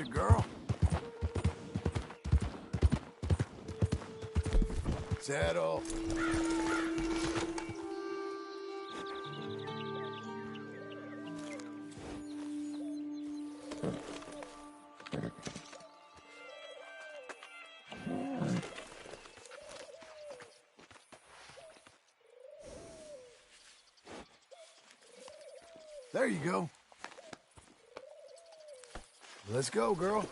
faster, girl. Settle. There you go. Let's go, girl.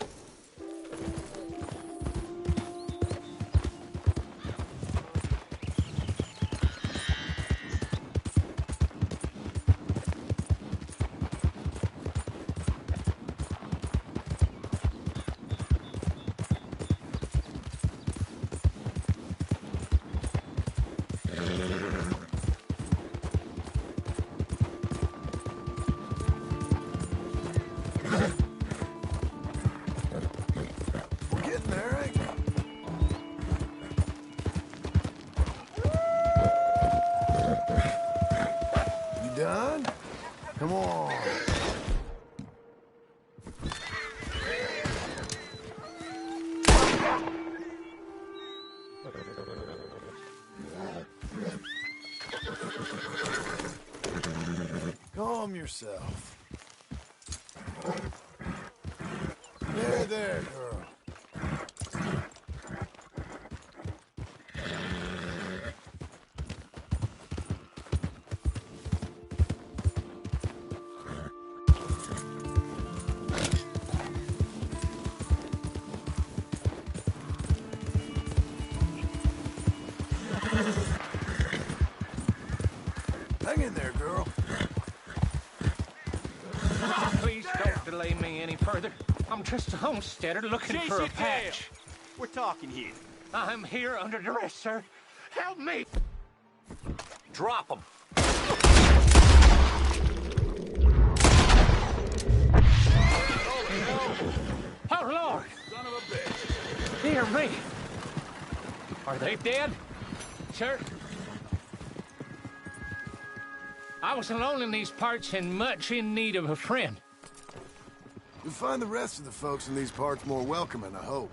Done? Come on. Calm yourself. There, girl. Hang in there, girl. Please don't delay me any further. I'm just a homesteader looking for a patch. We're talking here. I'm here under duress, sir. Help me! Drop him. Oh, Lord! Son of a bitch. Dear me. Are they dead? Sir? I was alone in these parts and much in need of a friend. You'll find the rest of the folks in these parts more welcoming, I hope.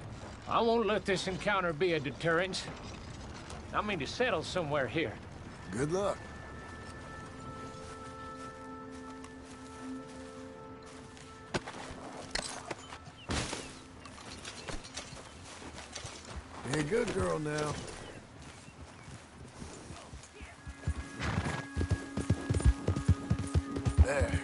I won't let this encounter be a deterrent. I mean to settle somewhere here. Good luck. Be a good girl now. There.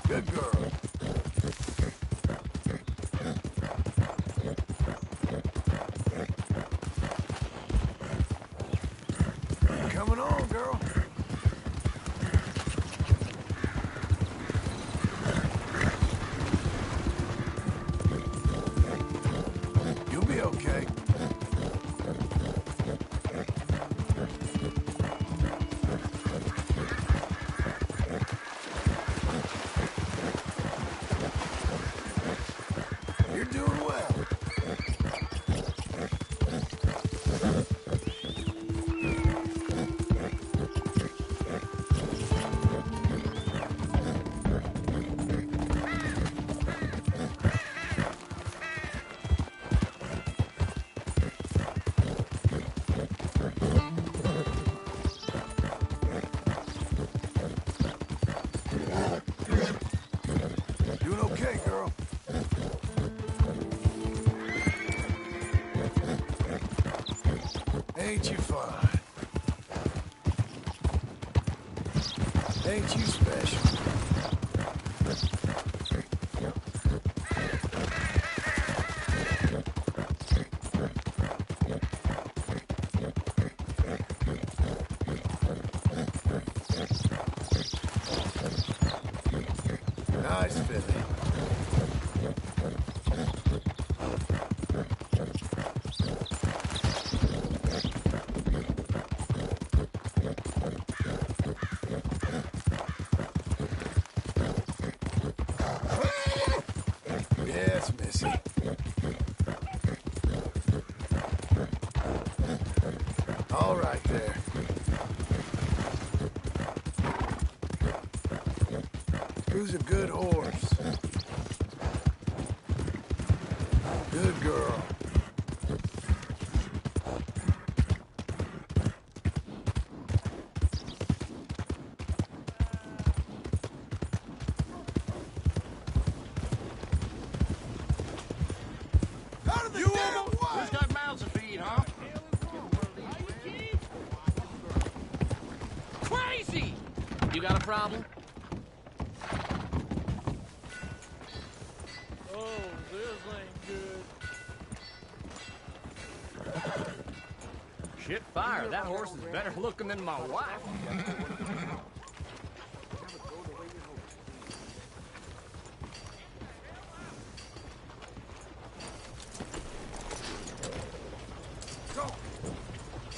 Good girl. Coming on, girl. You'll be okay. You're doing well. Doing okay, girl. Ain't you fine? Ain't you special? Nice filly. Missy. All right there. Who's a good horse? Good girl. Out of the damn way! Who's got mouths to feed, huh? Crazy! You got a problem? Oh, this ain't good. Shit fire, that horse is better looking than my wife.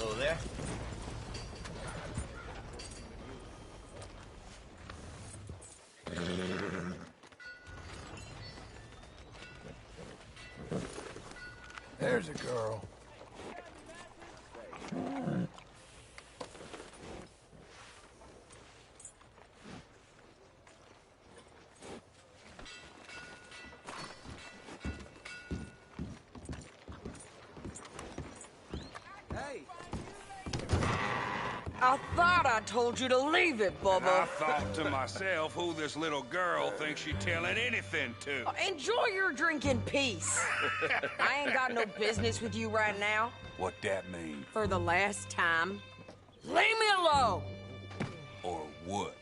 Oh, there? There's a girl. I thought I told you to leave it, I Bubba. thought to myself who this little girl thinks she's telling anything to. Enjoy your drink in peace. I ain't got no business with you right now. What that mean? For the last time, leave me alone. Or what?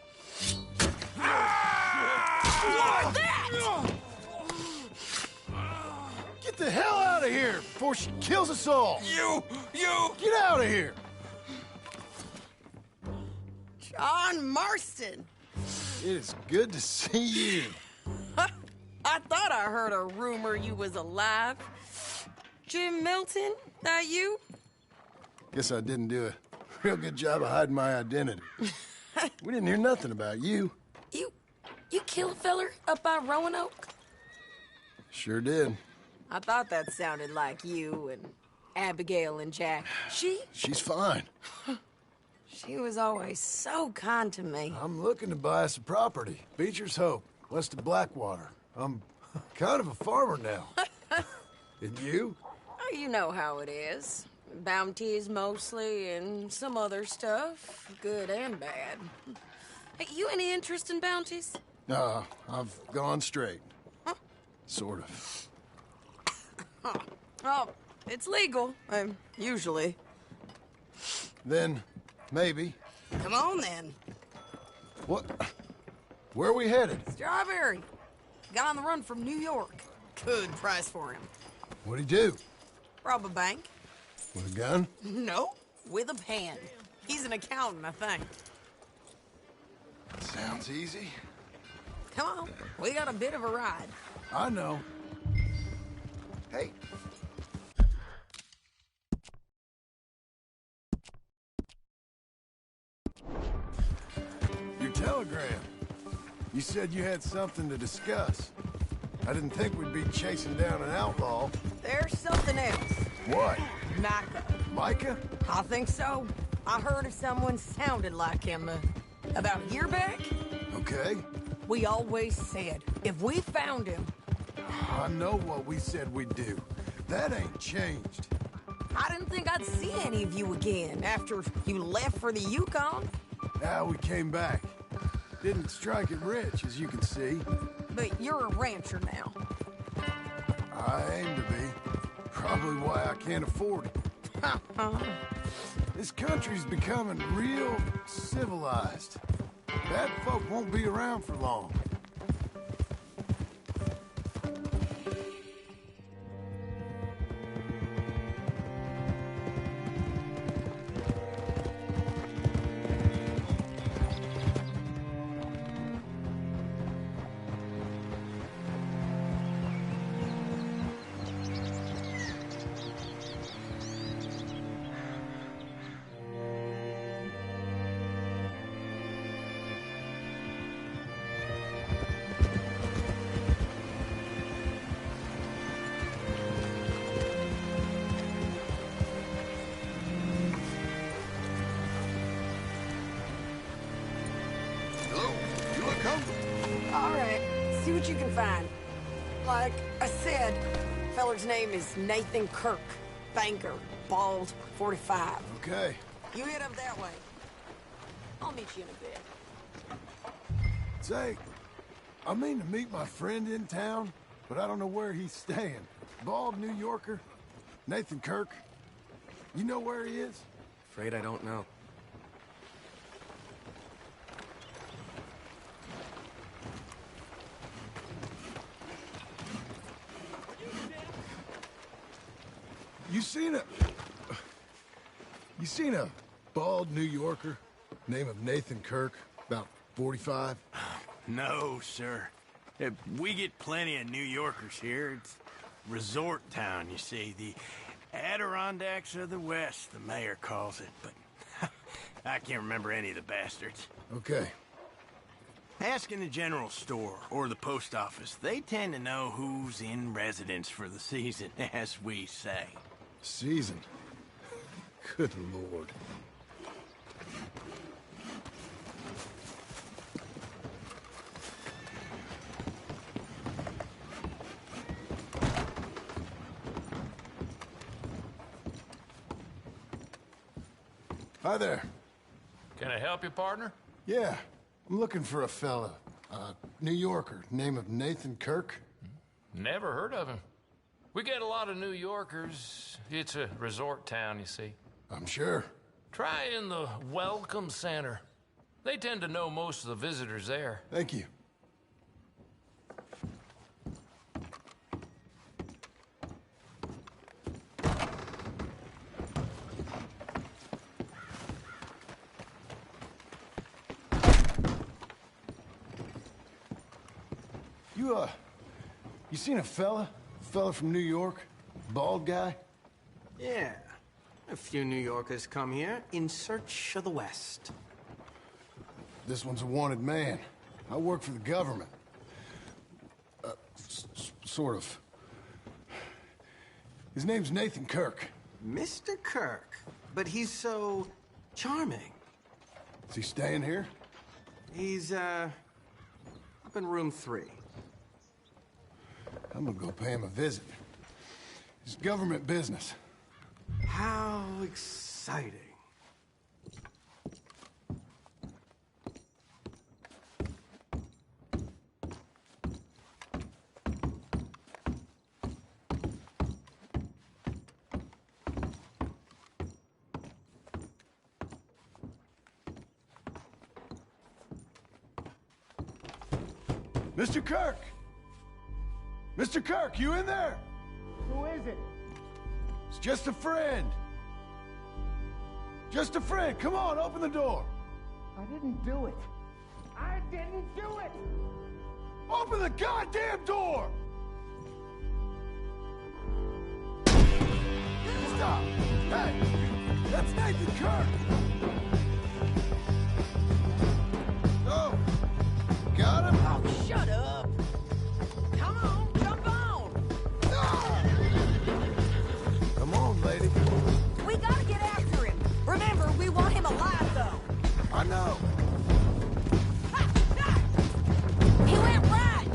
What's that? Get the hell out of here before she kills us all! You! Get out of here! John Marston. It is good to see you. I thought I heard a rumor you was alive. Jim Milton, that you? Guess I didn't do a real good job of hiding my identity. We didn't hear nothing about you. You killed a feller up by Roanoke? Sure did. I thought that sounded like you and Abigail and Jack. She's fine. She was always so kind to me. I'm looking to buy us a property. Beecher's Hope, west of Blackwater. I'm kind of a farmer now. And you? Oh, you know how it is. Bounties mostly, and some other stuff, good and bad. Hey, you any interest in bounties? I've gone straight. Sort of. Oh, it's legal, usually. Then, maybe. Come on, then. What? Where are we headed? Strawberry. Got on the run from New York. Good price for him. What'd he do? Rob a bank? With a gun? No, with a pen. He's an accountant, I think. Sounds easy. Come on, we got a bit of a ride. I know. Hey. Your telegram. You said you had something to discuss. I didn't think we'd be chasing down an outlaw. There's something else. What? Micah. Micah? I think so. I heard of someone sounded like him about a year back. Okay. We always said, if we found him... I know what we said we'd do. That ain't changed. I didn't think I'd see any of you again after you left for the Yukon. Now we came back. Didn't strike it rich, as you can see. But you're a rancher now. I aim to be. Probably why I can't afford it. This country's becoming real civilized. Bad folk won't be around for long. you can find. Like I said, feller's name is Nathan Kirk. Banker, bald, 45. Okay. You head up that way. I'll meet you in a bit. Say, I mean to meet my friend in town, but I don't know where he's staying. Bald New Yorker? Nathan Kirk? You know where he is? Afraid I don't know. You seen a bald New Yorker, name of Nathan Kirk, about 45? No, sir. We get plenty of New Yorkers here. It's resort town, you see. The Adirondacks of the West, the mayor calls it. But I can't remember any of the bastards. Okay. Ask in the general store or the post office. They tend to know who's in residence for the season, as we say. Season? Good Lord. Hi there. Can I help you, partner? Yeah, I'm looking for a fella. New Yorker, name of Nathan Kirk. Never heard of him. We get a lot of New Yorkers. It's a resort town, you see. I'm sure. Try in the Welcome Center. They tend to know most of the visitors there. Thank you. You seen a fella? Fella from New York? Bald guy? Yeah. A few New Yorkers come here in search of the West. This one's a wanted man. I work for the government. Sort of. His name's Nathan Kirk. Mr. Kirk? But he's so charming. Is he staying here? He's, up in room 3. I'm gonna go pay him a visit. It's government business. How exciting. Mr. Kirk! Mr. Kirk, you in there? Who is it? It's just a friend. Just a friend. Come on, open the door. I didn't do it. I didn't do it! Open the goddamn door! Stop! Hey! That's Nathan Kirk! Oh! Got him? Oh, shut up! Come on, jump on! Come on, lady. We gotta get after him. Remember, we want him alive, though. I know. He went right!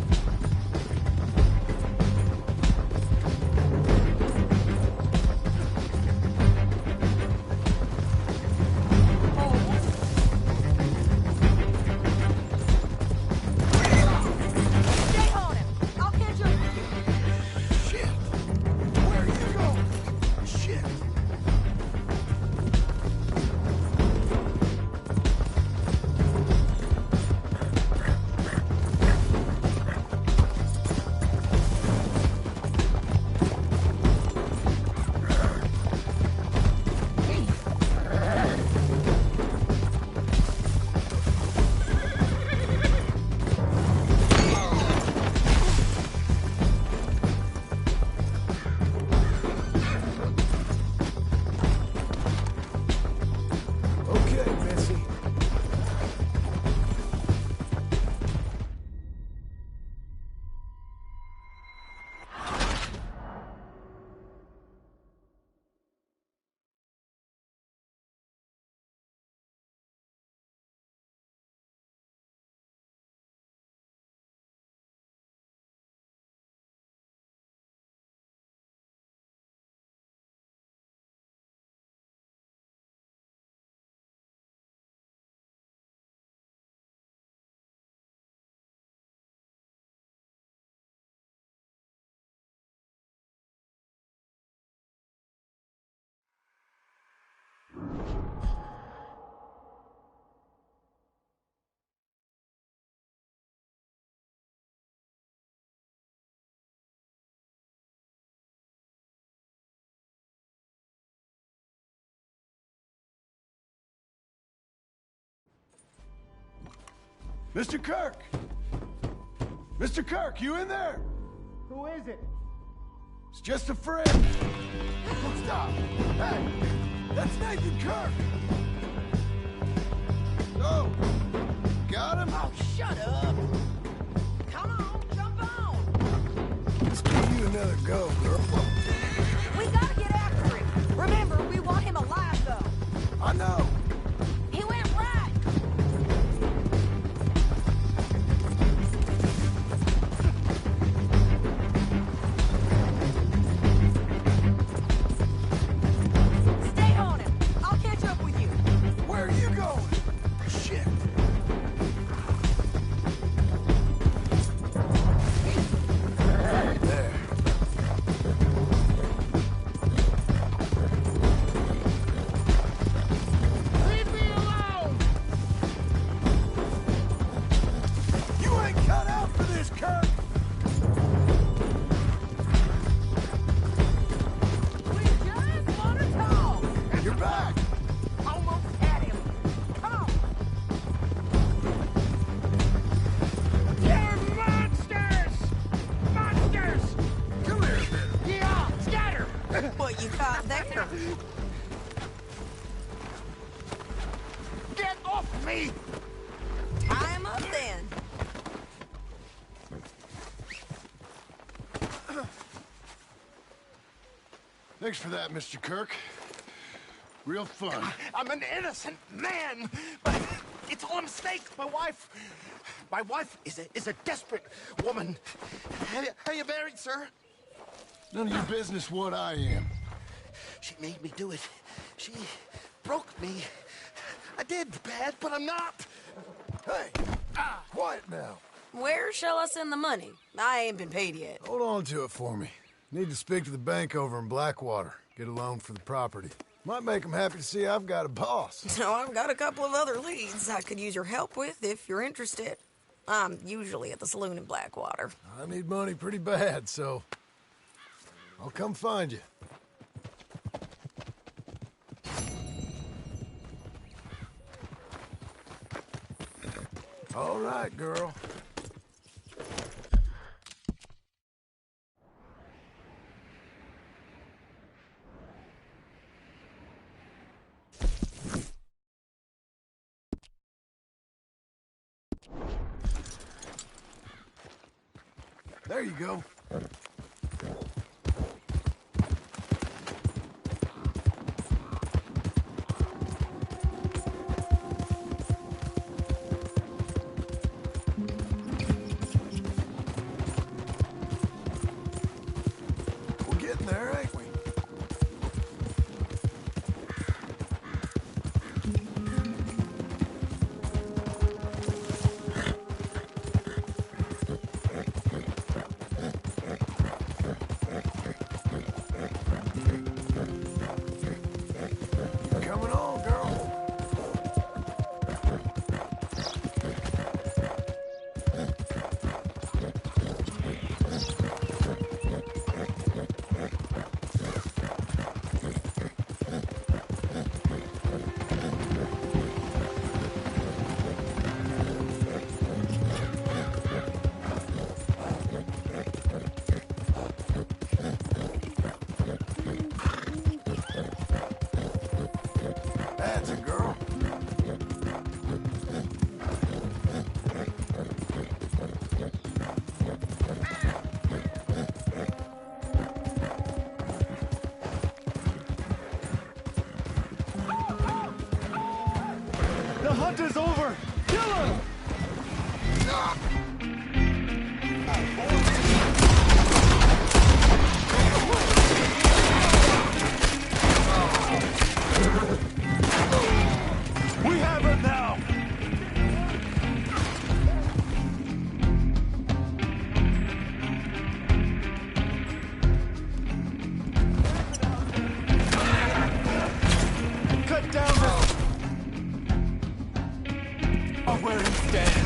Mr. Kirk! Mr. Kirk, you in there? Who is it? It's just a friend. Stop! Hey! That's Nathan Kirk! Oh! Got him? Oh, shut up! Come on, jump on! Let's give you another go, girl. We gotta get after him. Remember, we want him alive, though. I know! He went right! Stay on him. I'll catch up with you. Where are you going? Shit! There. Leave me alone! You ain't cut out for this, Kirk! We just want to talk. You're back! Almost had him. Come on. You're monsters! Monsters! Come here, man. Yeah, scatter! What you caught there? Get off me! Tie him up then. Thanks for that, Mr. Kirk. Real fun. I'm an innocent man, but it's all a mistake. My wife is a desperate woman. Are you married, sir? None of your business what I am. She made me do it. She broke me. I did bad, but I'm not. Hey! Quiet now. Where shall I send the money? I ain't been paid yet. Hold on to it for me. Need to speak to the bank over in Blackwater. Get a loan for the property. Might make them happy to see I've got a boss. So I've got a couple of other leads I could use your help with if you're interested. I'm usually at the saloon in Blackwater. I need money pretty bad, so I'll come find you. All right, girl. There you go. We're getting there, ain't we? Coming on, girl. That's a girl. The hunt is over! Kill him! We have it now! Cut down this... where he stands.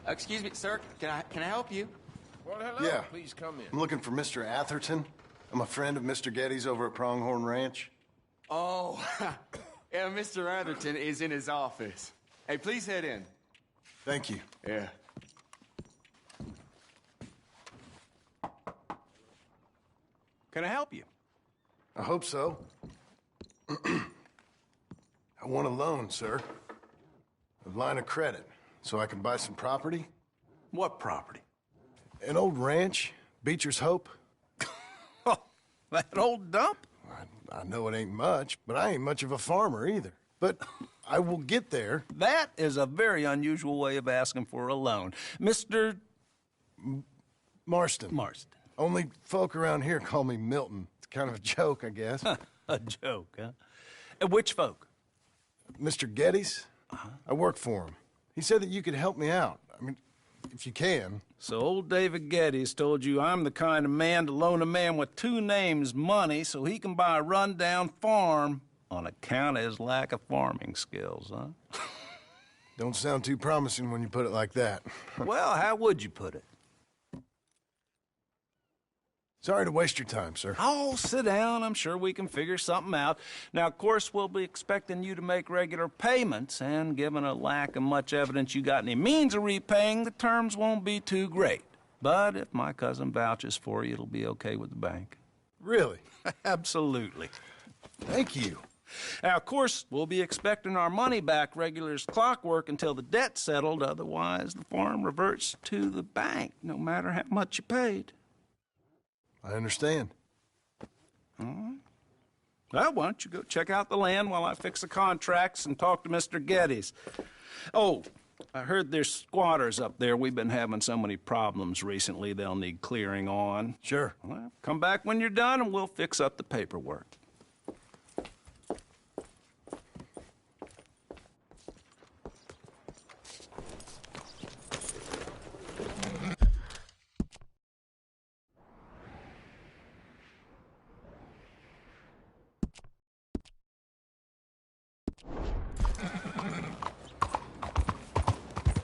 Excuse me, sir. Can I help you? Well, hello. Yeah. Please come in. I'm looking for Mr. Atherton. I'm a friend of Mr. Getty's over at Pronghorn Ranch. Oh, yeah, Mr. Atherton is in his office. Hey, please head in. Thank you. Yeah. Can I help you? I hope so. I want a loan, sir. A line of credit, so I can buy some property. What property? An old ranch, Beecher's Hope. Oh, that old dump? I know it ain't much, but I ain't much of a farmer either. But I will get there. That is a very unusual way of asking for a loan. Mr. Marston. Marston. Only folk around here call me Milton. It's kind of a joke, I guess. A joke, huh? And which folk? Mr. Getty's. I work for him. He said that you could help me out. I mean, if you can. So old David Getty's told you I'm the kind of man to loan a man with two names money so he can buy a rundown farm on account of his lack of farming skills, huh? Don't sound too promising when you put it like that. Well, how would you put it? Sorry to waste your time, sir. Oh, sit down. I'm sure we can figure something out. Now, of course, we'll be expecting you to make regular payments, and given a lack of much evidence you got any means of repaying, the terms won't be too great. But if my cousin vouches for you, it'll be okay with the bank. Really? Absolutely. Thank you. Now, of course, we'll be expecting our money back regular as clockwork until the debt's settled. Otherwise, the farm reverts to the bank, no matter how much you paid. I understand. All right. Well, why don't you go check out the land while I fix the contracts and talk to Mr. Getty's. Oh, I heard there's squatters up there. We've been having so many problems recently, they'll need clearing on. Sure. Well, come back when you're done and we'll fix up the paperwork.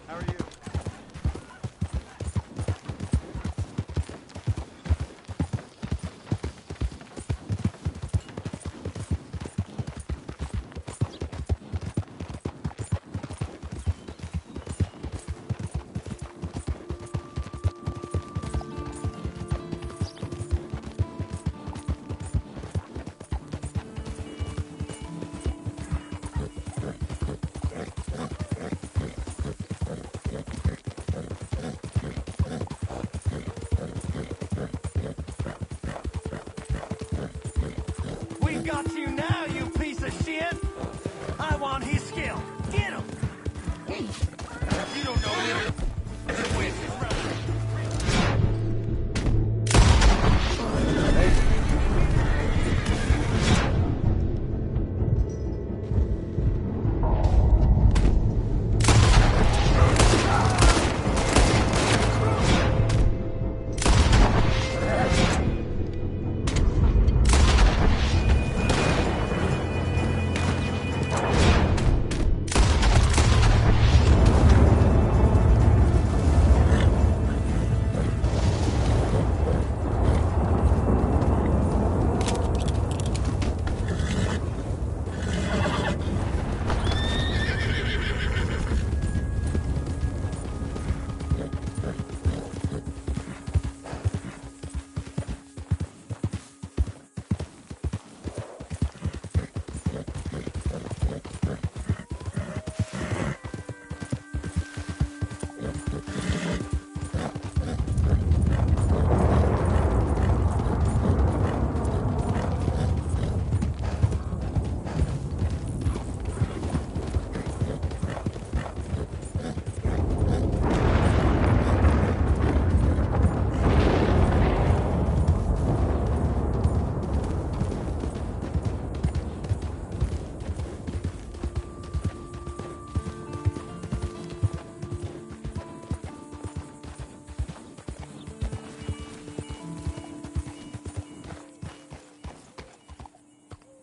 How are you? We've got you now, you piece of shit! I want his skill. Get him! You don't know him. Where's his brother?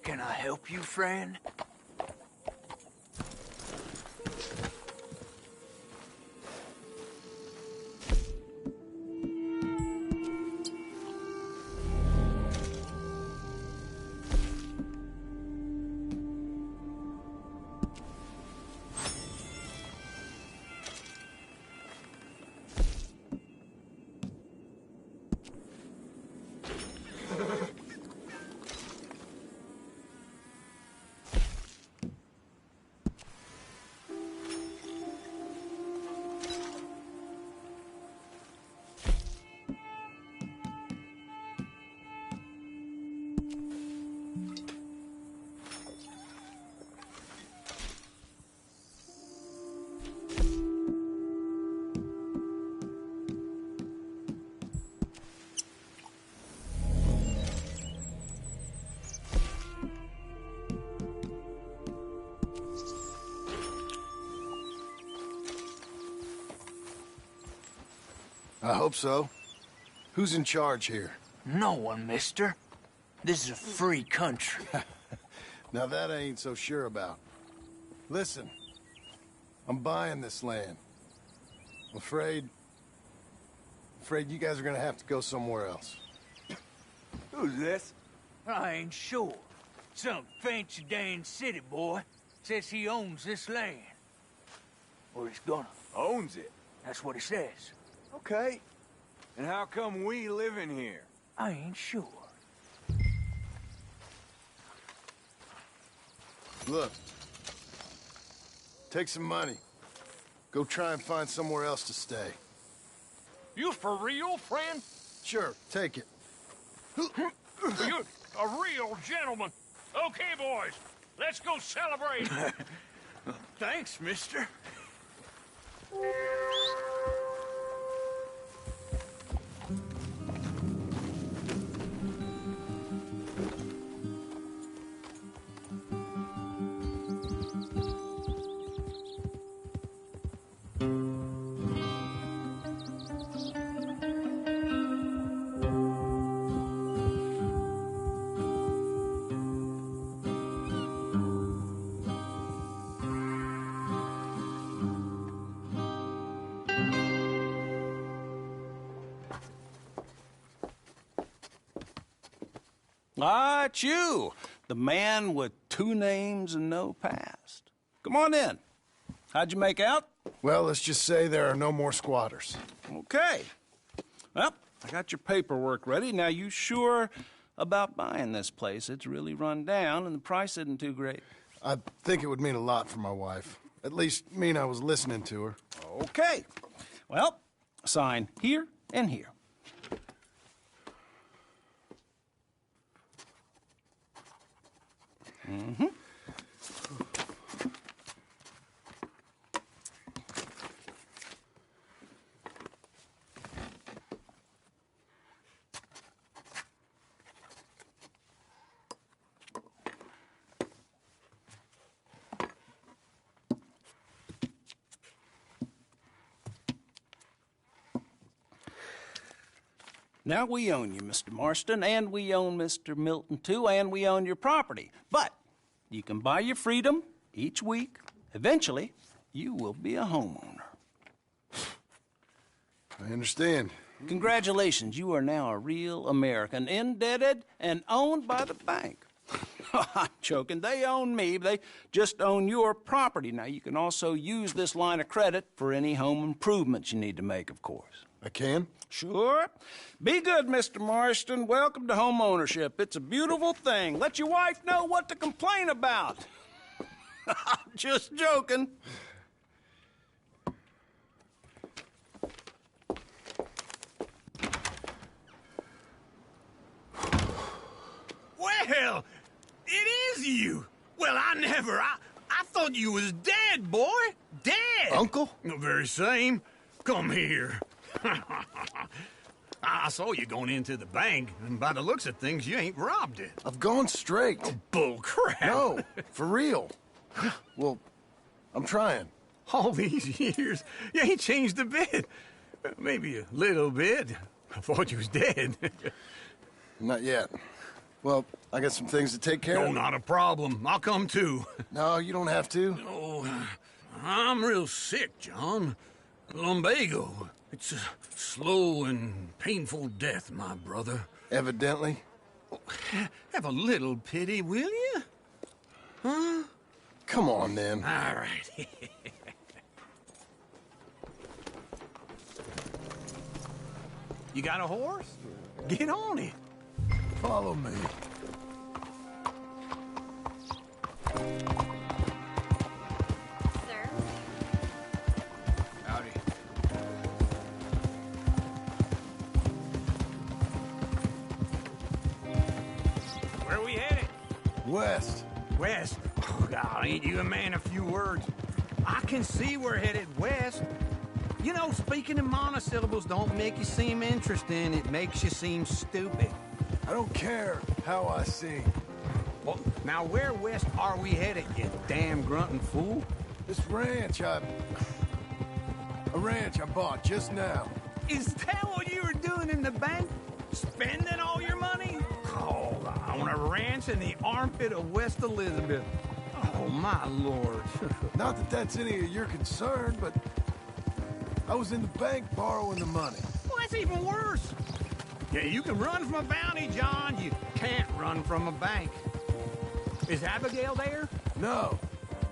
Can I help you, friend? I hope so. Who's in charge here? No one, mister. This is a free country. Now that I ain't so sure about. Listen, I'm buying this land. I'm afraid you guys are gonna have to go somewhere else. Who's this? I ain't sure. Some fancy Dan city boy says he owns this land. Or he's gonna. Owns it? That's what he says. Okay. And how come we live in here? I ain't sure. Look. Take some money. Go try and find somewhere else to stay. You for real, friend? Sure, take it. You're a real gentleman. Okay, boys, let's go celebrate. Thanks, mister. Ah, it's you, the man with 2 names and no past. Come on in. How'd you make out? Well, let's just say there are no more squatters. Okay. Well, I got your paperwork ready. Now, you sure about buying this place? It's really run down, and the price isn't too great. I think it would mean a lot for my wife. At least mean I was listening to her. Okay. Well, sign here and here. Mm-hmm. Now, we own you, Mr. Marston, and we own Mr. Milton, too, and we own your property. But you can buy your freedom each week. Eventually, you will be a homeowner. I understand. Congratulations, you are now a real American, indebted and owned by the bank. I'm joking. They own me. They just own your property. Now, you can also use this line of credit for any home improvements you need to make, of course. I can? Sure. Be good, Mr. Marston. Welcome to home ownership. It's a beautiful thing. Let your wife know what to complain about. Just joking. Well, it is you. Well, I thought you was dead, boy. Dead. Uncle? The very same. Come here. I saw you going into the bank, and by the looks of things, you ain't robbed it. I've gone straight. Oh, bull crap. No, for real. Well, I'm trying. All these years, you ain't changed a bit. Maybe a little bit. I thought you was dead. Not yet. Well, I got some things to take care of. No, not a problem. I'll come too. No, you don't have to. Oh, I'm real sick, John. Lumbago. It's a slow and painful death, my brother. Evidently. Have a little pity, will you? Huh? Come on, then. All right. You got a horse? Get on it. Follow me. Sir? Howdy. Where are we headed? West. West? Oh, God, ain't you a man of few words? I can see we're headed west. You know, speaking in monosyllables don't make you seem interesting. It makes you seem stupid. I don't care how I sing. Well, now where west are we headed, you damn grunting fool? This ranch I bought just now. Is that what you were doing in the bank? Spending all your money? Oh, on a ranch in the armpit of West Elizabeth. Oh, my lord. Not that that's any of your concern, but I was in the bank borrowing the money. Well, that's even worse. Yeah, you can run from a bounty, John. You can't run from a bank. Is Abigail there? No.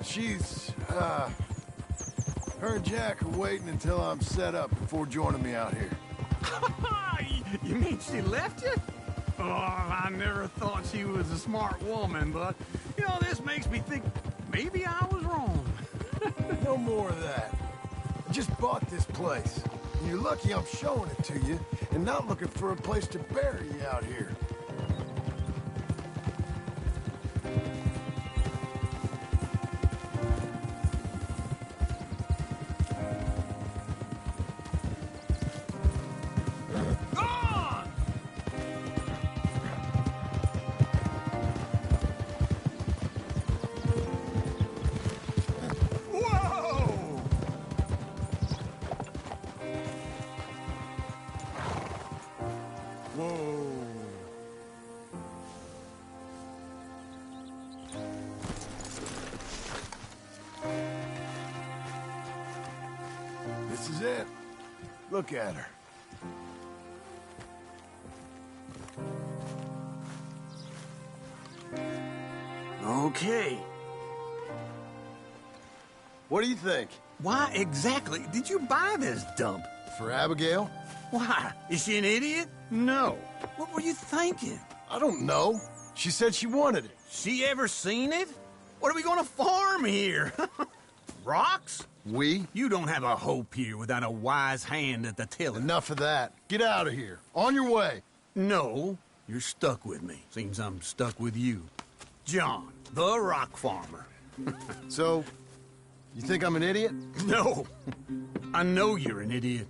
She's, her and Jack are waiting until I'm set up before joining me out here. You mean she left you? Oh, I never thought she was a smart woman, but, you know, this makes me think maybe I was wrong. No more of that. I just bought this place. And you're lucky I'm showing it to you and not looking for a place to bury you out here. This is it. Look at her. Okay. What do you think? Why exactly did you buy this dump? For Abigail? Why? Is she an idiot? No. What were you thinking? I don't know. She said she wanted it. She ever seen it? What are we gonna farm here? Rocks? We? You don't have a hope here without a wise hand at the tiller. Enough of that. Get out of here. On your way. No, you're stuck with me. Seems I'm stuck with you. John, the rock farmer. So, you think I'm an idiot? No. I know you're an idiot.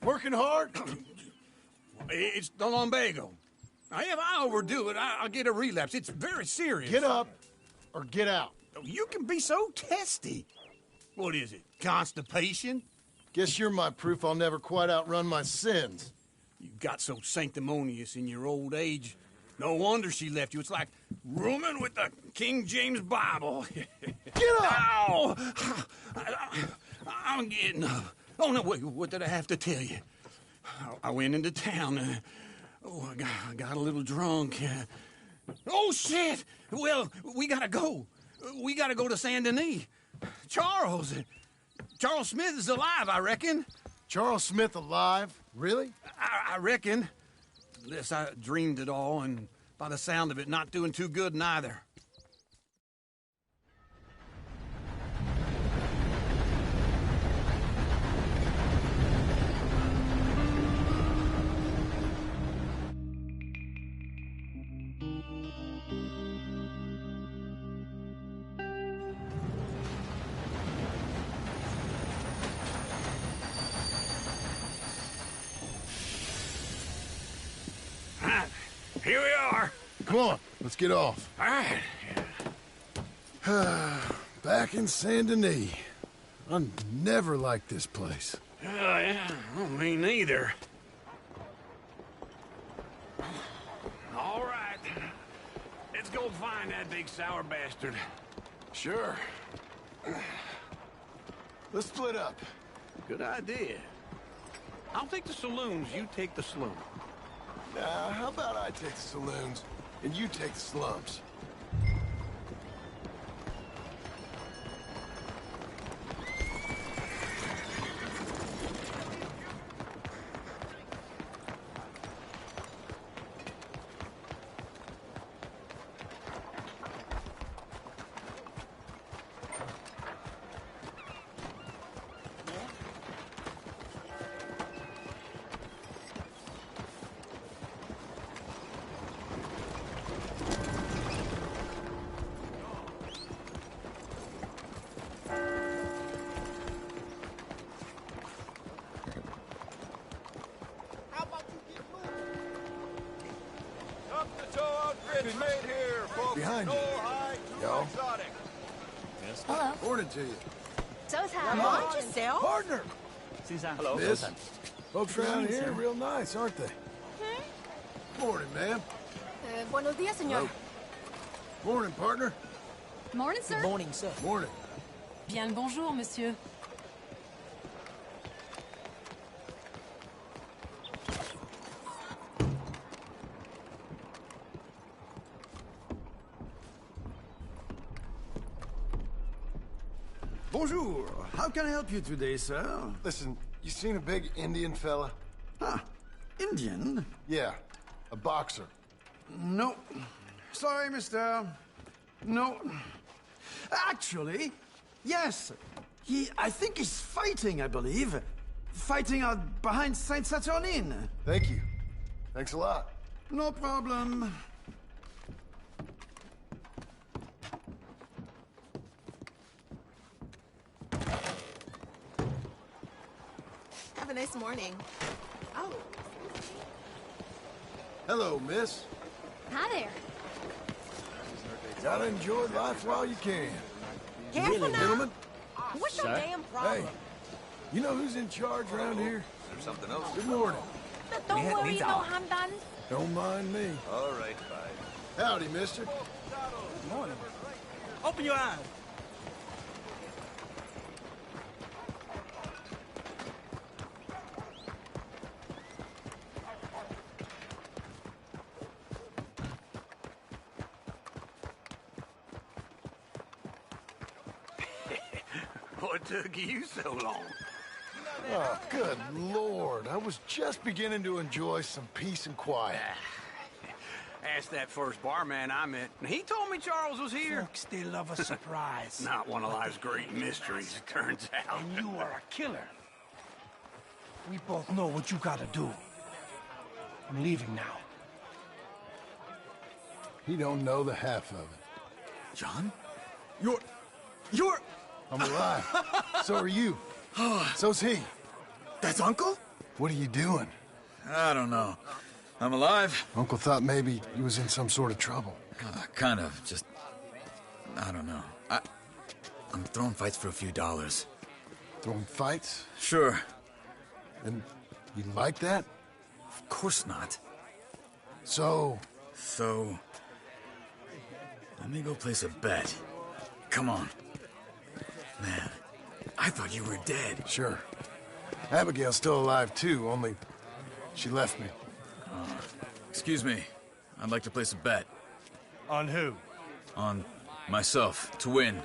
Working hard? It's the lumbago. Now, if I overdo it, I'll get a relapse. It's very serious. Get up or get out. You can be so testy. What is it, constipation? Guess you're my proof I'll never quite outrun my sins. You got so sanctimonious in your old age. No wonder she left you. It's like rooming with the King James Bible. Get up! Ow! I'm getting up. Oh, no, wait, what did I have to tell you? I went into town. I got a little drunk. Oh, shit! Well, we gotta go. We gotta go to Saint Denis. Charles Smith is alive, I reckon. Charles Smith alive? Really? I reckon. Unless I dreamed it all, and by the sound of it, not doing too good neither. Here we are. Come on, let's get off. All right. Back in Saint Denis. I never liked this place. Yeah, well, me neither. All right. Let's go find that big sour bastard. Sure. Let's split up. Good idea. I'll take the saloons, you take the slum. How about I take the saloons and you take the slums? Behind you. Yo. Hello. Morning to you. Mind yourself. Partner. Hello. Miss. Folks around here real nice, aren't they? Morning, ma'am. Buenos días, señor. Morning, partner. Morning, sir. Morning, sir. Morning. Bien le bonjour, monsieur. Bonjour. How can I help you today, sir? Listen, you seen a big Indian fella? Ah, Indian? Yeah, a boxer. No. Sorry, mister. No. Actually, yes. I think he's fighting, I believe. Fighting out behind Saint Saturnine. Thank you. Thanks a lot. No problem. Have a nice morning. Oh. Hello, miss. Hi there. Gotta enjoy life while you can. Careful now. Gentlemen. What's your damn problem? Hey, you know who's in charge around here? There's something else. Good morning. Don't worry, no harm done. Don't mind me. All right, bye. Howdy, mister. Good morning. Open your eyes. What took you so long? Oh, good Lord. I was just beginning to enjoy some peace and quiet. Asked that first barman I met, and he told me Charles was here. Folks, they love a surprise. Not one of life's great mysteries, it turns out. And you are a killer. We both know what you gotta do. I'm leaving now. He don't know the half of it. John? You're... I'm alive. So are you. So's he. That's Uncle? What are you doing? I don't know. I'm alive. Uncle thought maybe he was in some sort of trouble. Kind of. Just... I don't know. I'm throwing fights for a few dollars. Throwing fights? Sure. And you like that? Of course not. So... Let me go place a bet. Come on. Man, I thought you were dead. Sure. Abigail's still alive, too, only she left me. Excuse me. I'd like to place a bet. On who? On myself, to win.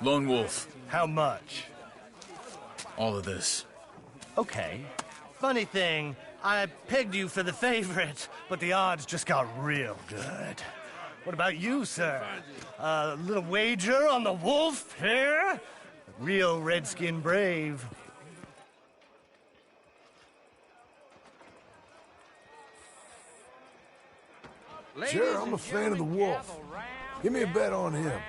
Lone Wolf. How much? All of this. Okay. Funny thing, I pegged you for the favorite, but the odds just got real good. What about you, sir? A little wager on the wolf here? Real redskin brave. Sure, I'm a fan of the wolf. Give me a bet on him.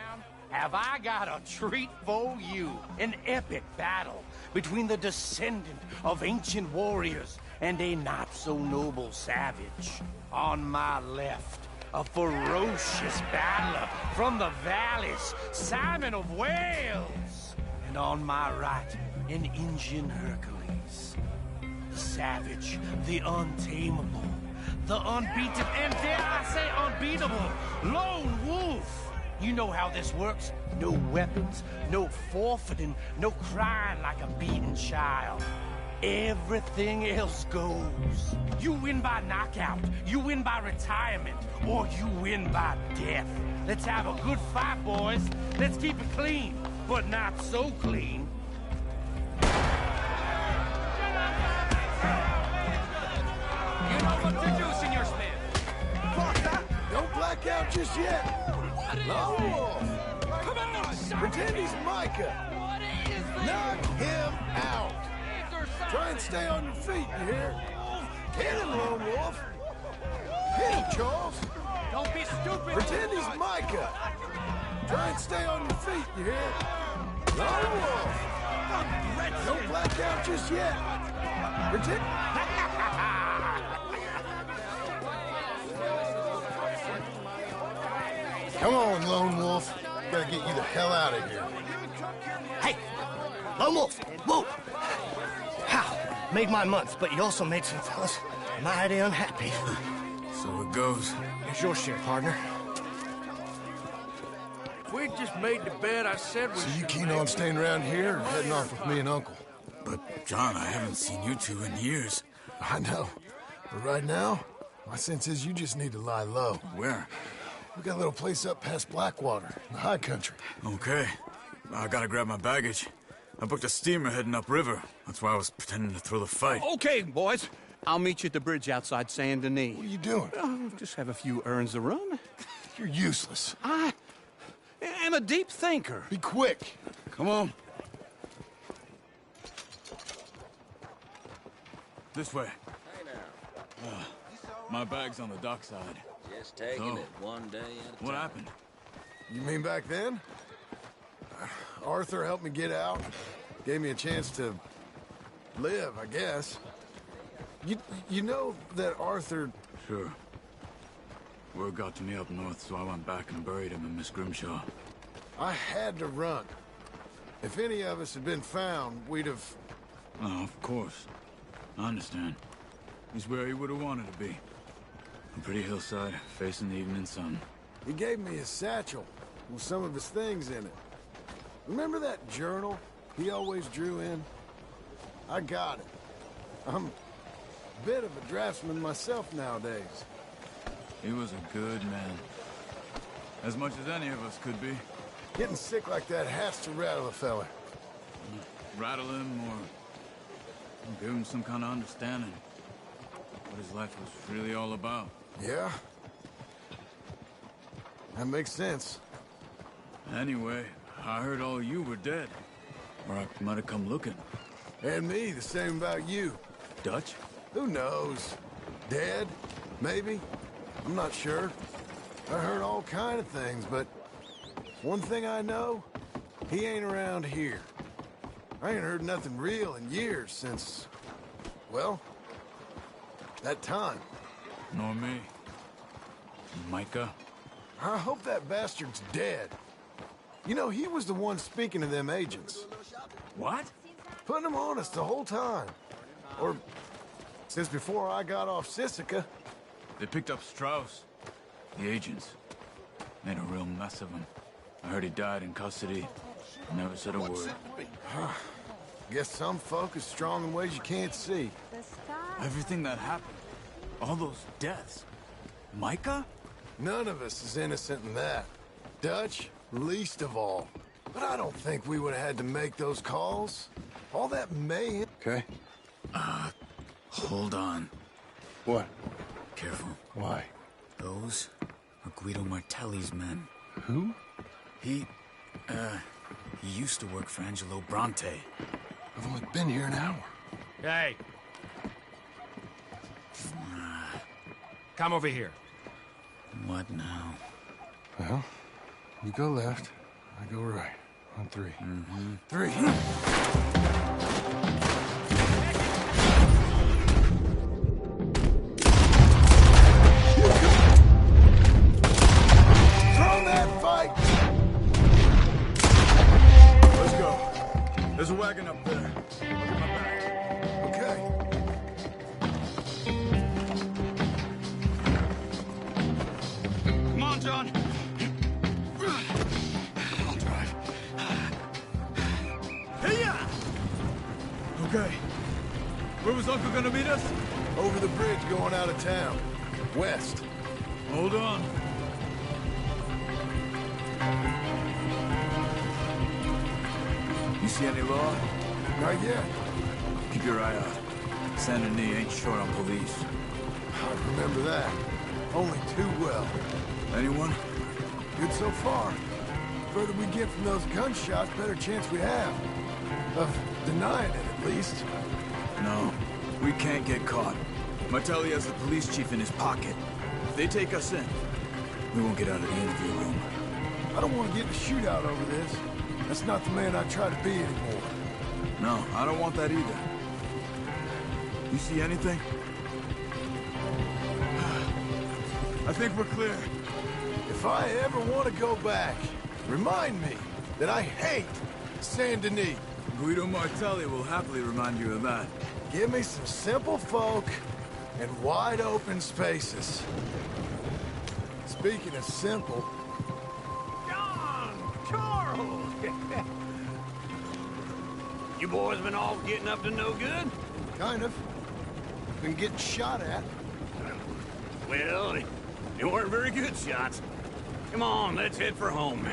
Have I got a treat for you? An epic battle between the descendant of ancient warriors and a not not-so-noble savage. On my left, a ferocious battler from the valleys, Simon of Wales. And on my right, an Indian Hercules. The savage, the untamable, the unbeatable, and dare I say unbeatable, lone wolf. You know how this works. No weapons, no forfeiting, no crying like a beaten child. Everything else goes. You win by knockout, you win by retirement, or you win by death. Let's have a good fight, boys. Let's keep it clean, but not so clean. You know what to do, Senor Smith. Don't black out just yet. Lone Wolf. Come on, son. Pretend he's Micah. What is this? Knock him out. Try and stay on your feet, you hear? Hit him, Lone Wolf. Hit him, Charles. Don't be stupid. Pretend he's Micah. Try and stay on your feet, you hear? Lone Wolf. Don't black out just yet. Pretend... Come on, Lone Wolf. Gotta get you the hell out of here. Hey, Lone Wolf, whoa! How? Made my month, but you also made some fellas mighty unhappy. So it goes. Here's your share, partner. If we'd just made the bed, I said we So you should keen make. on staying around here or heading off with me and Uncle? But, John, I haven't seen you two in years. I know. But right now, my sense is you just need to lie low. Where? We got a little place up past Blackwater, in the high country. Okay. I gotta grab my baggage. I booked a steamer heading upriver. That's why I was pretending to throw the fight. Okay, boys. I'll meet you at the bridge outside Saint Denis. What are you doing? Just have a few errands to run. You're useless. I am a deep thinker. Be quick. Come on. This way. Hey now. My bag's on the dockside. Just taking So, it one day at a time. What happened? You mean back then? Arthur helped me get out. Gave me a chance to live, I guess. You know that Arthur... Sure. Word got to me up north, so I went back and buried him in Miss Grimshaw. I had to run. If any of us had been found, we'd have... Oh, of course. I understand. He's where he would have wanted to be. A pretty hillside, facing the evening sun. He gave me his satchel with some of his things in it. Remember that journal he always drew in? I got it. I'm a bit of a draftsman myself nowadays. He was a good man. As much as any of us could be. Getting sick like that has to rattle a fella. Rattle him or give him some kind of understanding. What his life was really all about. Yeah? That makes sense. Anyway, I heard all you were dead. Or I might have come looking. And me, the same about you. Dutch? Who knows? Dead? Maybe? I'm not sure. I heard all kind of things, but one thing I know, he ain't around here. I ain't heard nothing real in years since, well, that time. Nor me. Micah? I hope that bastard's dead. You know, he was the one speaking to them agents. What? Putting them on us the whole time. Or since before I got off Sisika. They picked up Strauss. The agents. Made a real mess of him. I heard he died in custody. Never said a word. Guess some folk is strong in ways you can't see. Everything that happened. All those deaths. Micah? None of us is innocent in that. Dutch, least of all. But I don't think we would have had to make those calls. All that mayhem. Okay. Hold on. What? Careful. Why? Those are Guido Martelli's men. Who? He used to work for Angelo Bronte. I've only been here an hour. Hey. Come over here. What now? Well, you go left, I go right. On three. Mm-hmm. 3. wagon up there. Look at my back. Okay. Come on, John. I'll drive. Hey-ya! Okay. Where was Uncle gonna meet us? Over the bridge going out of town. West. Hold on. You see any law? Not yet. Keep your eye out. Saint Denis ain't short on police. I remember that. Only too well. Anyone? Good so far. Further we get from those gunshots, better chance we have. Of denying it, at least. No. We can't get caught. Martelli has the police chief in his pocket. If they take us in, we won't get out of the interview room. I don't want to get in a shootout over this. That's not the man I try to be anymore. No, I don't want that either. You see anything? I think we're clear. If I ever want to go back, remind me that I hate Saint Denis. Guido Martelli will happily remind you of that. Give me some simple folk and wide open spaces. Speaking of simple... John! Charles! You boys been all getting up to no good? Kind of. Been getting shot at. Well, they weren't very good shots. Come on, let's head for home.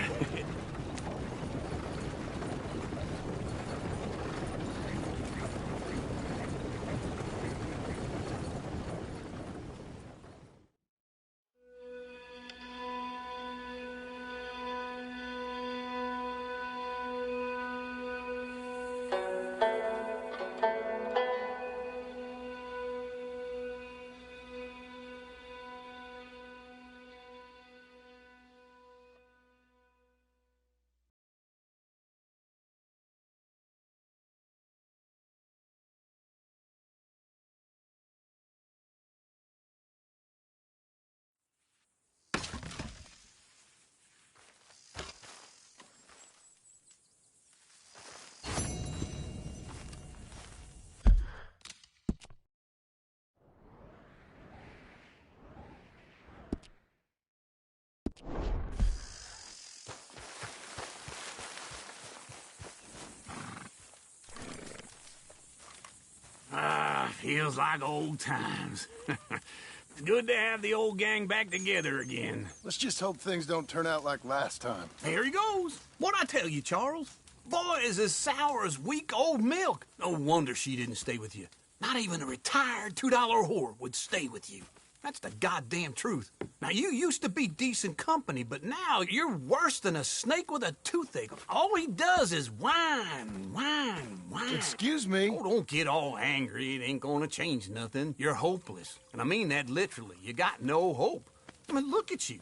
Feels like old times. It's good to have the old gang back together again. Let's just hope things don't turn out like last time. Here he goes. What'd I tell you, Charles? Boy is as sour as weak old milk. No wonder she didn't stay with you. Not even a retired $2 whore would stay with you. That's the goddamn truth. Now, you used to be decent company, but now you're worse than a snake with a toothache. All he does is whine, whine, whine. Excuse me? Oh, don't get all angry. It ain't gonna change nothing. You're hopeless. And I mean that literally. You got no hope. I mean, look at you.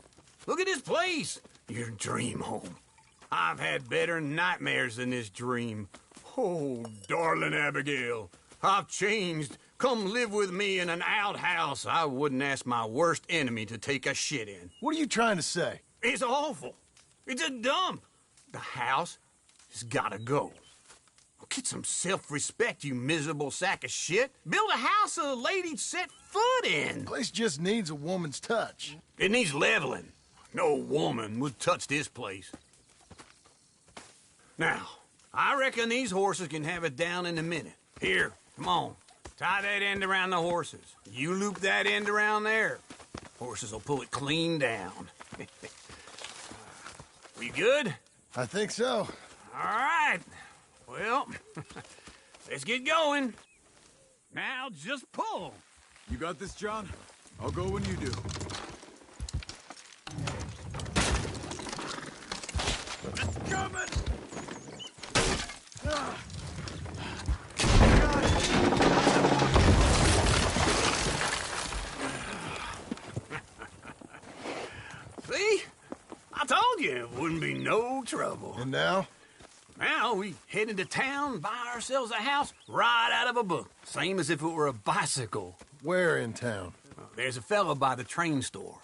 Look at this place. Your dream home. I've had better nightmares than this dream. Oh, darling Abigail, I've changed. Come live with me in an outhouse I wouldn't ask my worst enemy to take a shit in. What are you trying to say? It's awful. It's a dump. The house has gotta go. Get some self-respect, you miserable sack of shit. Build a house a lady'd set foot in. The place just needs a woman's touch. It needs leveling. No woman would touch this place. Now, I reckon these horses can have it down in a minute. Here, come on. Tie that end around the horses. You loop that end around there. Horses will pull it clean down. We good? I think so. All right. Well, let's get going. Now just pull. You got this, John? I'll go when you do. It's coming! See? I told you it wouldn't be no trouble. And now? Now we head into town, buy ourselves a house right out of a book. Same as if it were a bicycle. Where in town? There's a fella by the train store.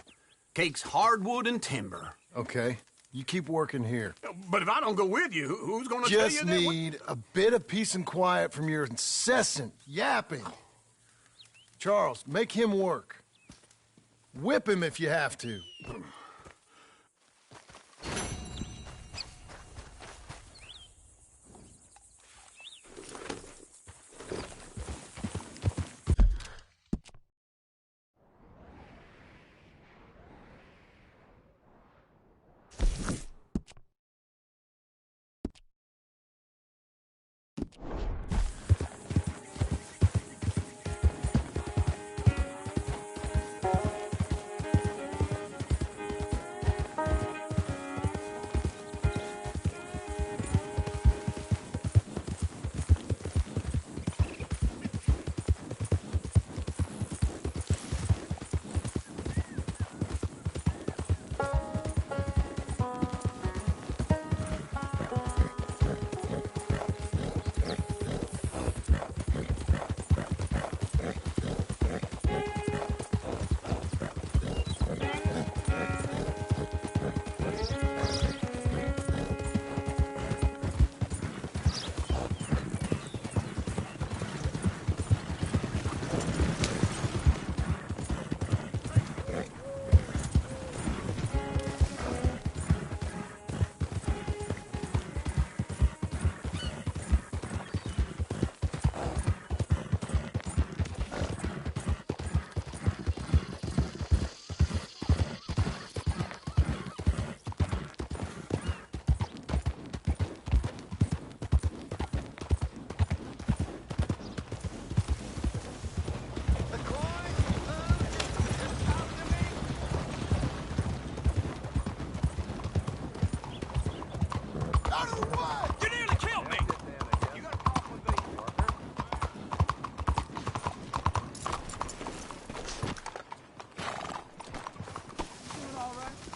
Cakes hardwood and timber. Okay. You keep working here. But if I don't go with you, who's gonna tell you Just that? need a bit of peace and quiet from your incessant yapping. Charles, make him work. Whip him if you have to.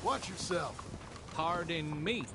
Watch yourself. Pardon me.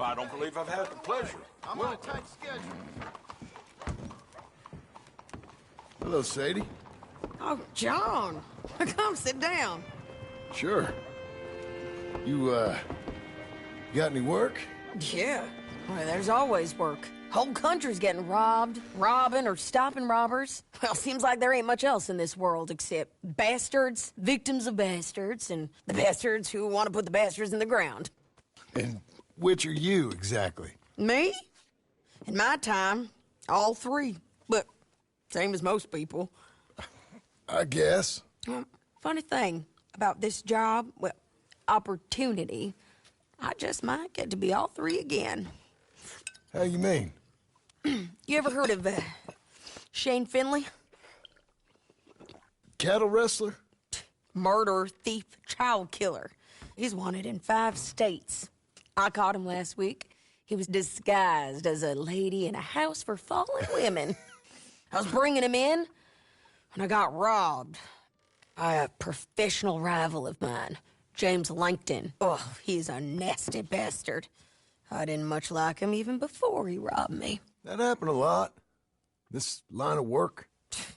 I don't believe I've had the pleasure. I'm on a tight schedule. Hello, Sadie. Oh, John. Come sit down. Sure. You got any work? Yeah. Well, there's always work. Whole country's getting robbed, robbing, or stopping robbers. Well, seems like there ain't much else in this world except bastards, victims of bastards, and the bastards who want to put the bastards in the ground. And which are you, exactly? Me? In my time, all three. But same as most people. I guess. Funny thing about this job, well, opportunity, I just might get to be all three again. How you mean? You ever heard of Shane Finley? Cattle wrestler? Murderer, thief, child killer. He's wanted in 5 states. I caught him last week. He was disguised as a lady in a house for fallen women. I was bringing him in, and I got robbed by a professional rival of mine, James Langton. Oh, he's a nasty bastard. I didn't much like him even before he robbed me. That happened a lot. This line of work.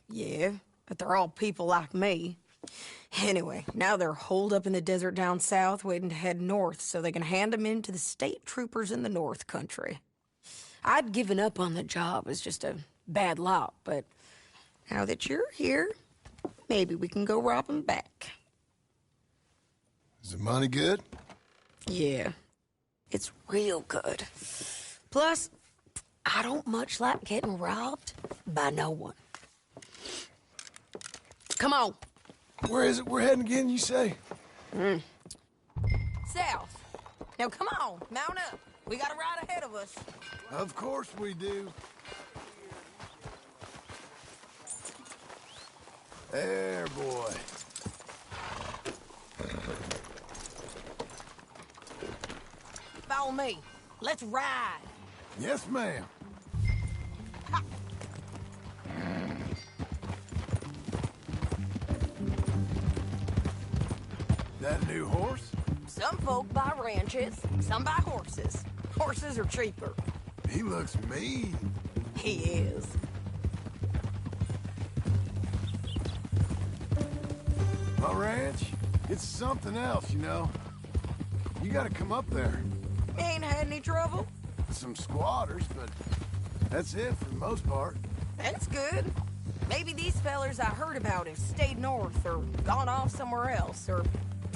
Yeah, but they're all people like me. Anyway, now they're holed up in the desert down south, waiting to head north so they can hand them in to the state troopers in the north country. I'd given up on the job as just a bad lot, but now that you're here, maybe we can go rob them back. Is the money good? Yeah, it's real good. Plus, I don't much like getting robbed by no one. Come on. Where is it we're heading again, you say? South. Now come on, mount up. We got a ride ahead of us. Of course we do. There, boy. Follow me. Let's ride. Yes, ma'am. That new horse? Some folk buy ranches, some buy horses. Horses are cheaper. He looks mean. He is. My ranch, it's something else, you know. You gotta come up there. Ain't had any trouble? Some squatters, but that's it for the most part. That's good. Maybe these fellers I heard about have stayed north or gone off somewhere else or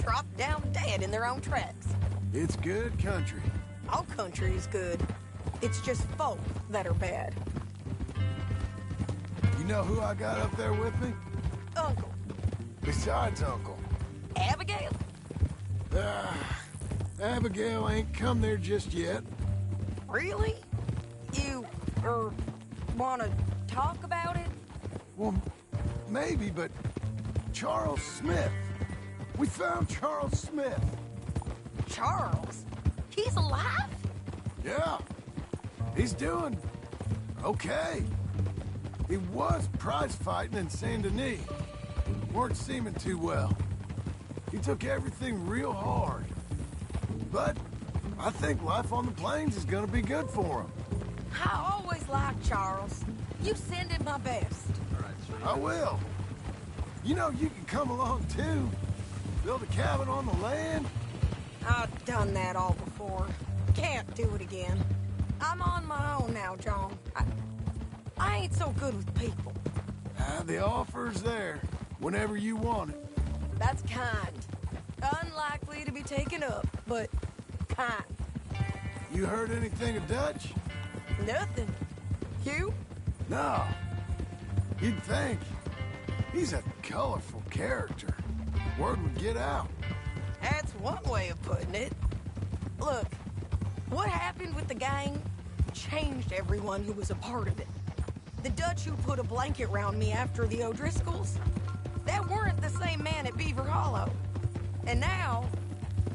dropped down dead in their own tracks. It's good country. All country is good. It's just folk that are bad. You know who I got up there with me? Uncle. Besides Uncle. Abigail? Abigail ain't come there just yet. Really? You, wanna talk about it? Well, maybe, but Charles Smith. We found Charles Smith. Charles? He's alive? Yeah. He's doing okay. He was prize fighting in Saint Denis. Weren't seeming too well. He took everything real hard. But I think life on the plains is gonna be good for him. I always liked Charles. You send him my best. I will. You know, you can come along too. Build a cabin on the land. I've done that all before. Can't do it again. I'm on my own now, John. I ain't so good with people. The offer's there, whenever you want it. That's kind. Unlikely to be taken up, but kind. You heard anything of Dutch? Nothing. You? No. You'd think. He's a colorful character. Word would get out. That's one way of putting it. Look, what happened with the gang changed everyone who was a part of it. The Dutch who put a blanket round me after the O'Driscolls, that weren't the same man at Beaver Hollow. And now,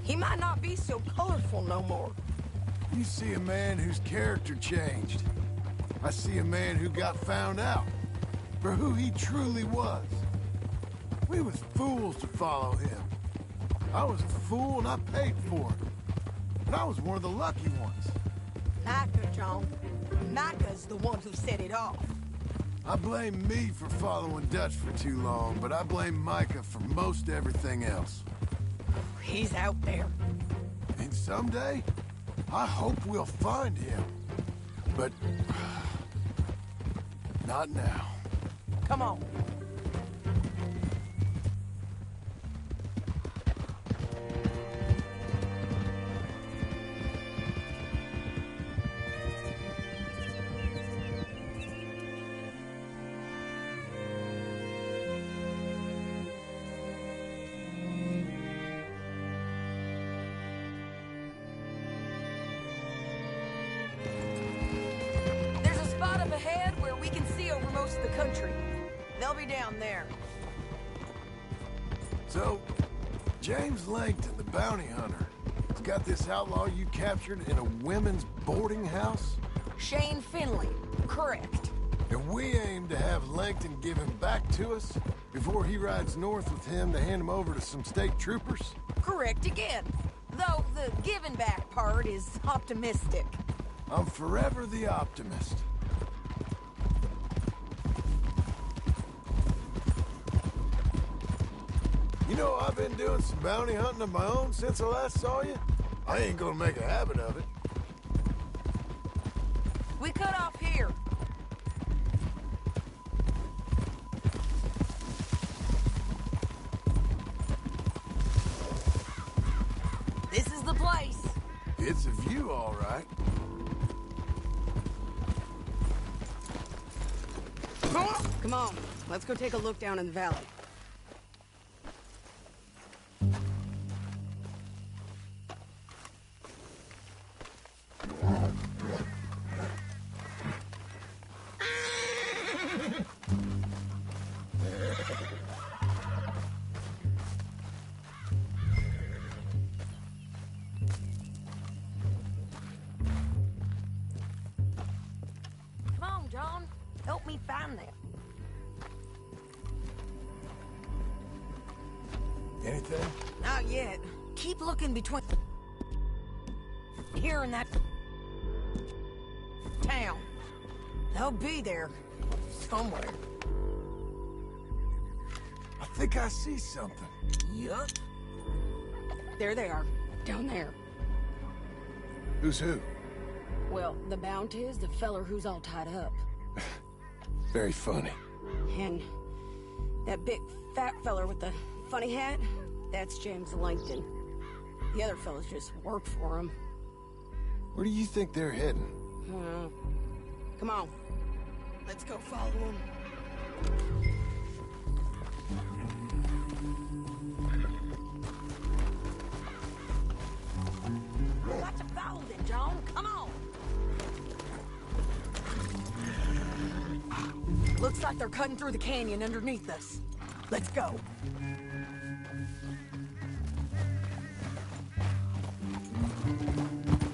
he might not be so colorful no more. You see a man whose character changed. I see a man who got found out for who he truly was. We was fools to follow him. I was a fool and I paid for it. But I was one of the lucky ones. Micah, John. Micah's the one who set it off. I blame me for following Dutch for too long, but I blame Micah for most everything else. He's out there. And someday, I hope we'll find him. But not now. Come on. country. They'll be down there. So, James Langton, the bounty hunter, has got this outlaw you captured in a women's boarding house? Shane Finley, correct. And we aim to have Langton give him back to us before he rides north with him to hand him over to some state troopers? Correct again. Though the giving back part is optimistic. I'm forever the optimist. You know, I've been doing some bounty hunting of my own since I last saw you. I ain't gonna make a habit of it. We cut off here. This is the place. It's a view, all right. Come on, let's go take a look down in the valley. Come on, John. Help me find them. Anything? Not yet. Keep looking between here and that town. They'll be there somewhere. I think I see something. Yup. There they are, down there. Who's who? Well, the bounty is the feller who's all tied up. Very funny. And that big fat feller with the funny hat, that's James Langton. The other fellas just work for him. Where do you think they're heading? Come on, let's go follow him. We've got to follow them, John. Come on. Looks like they're cutting through the canyon underneath us. Let's go.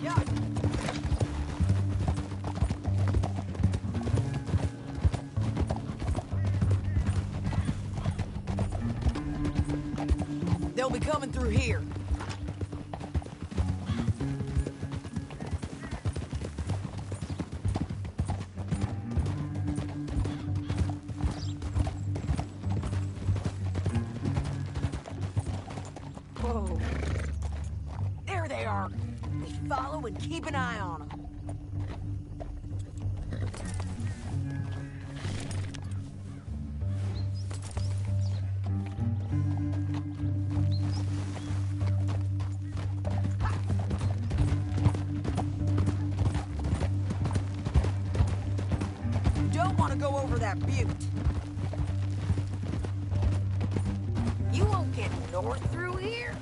Yeah. They'll be coming through here. Whoa. There they are. Just follow and keep an eye on them. Don't want to go over that butte. You won't get north through here?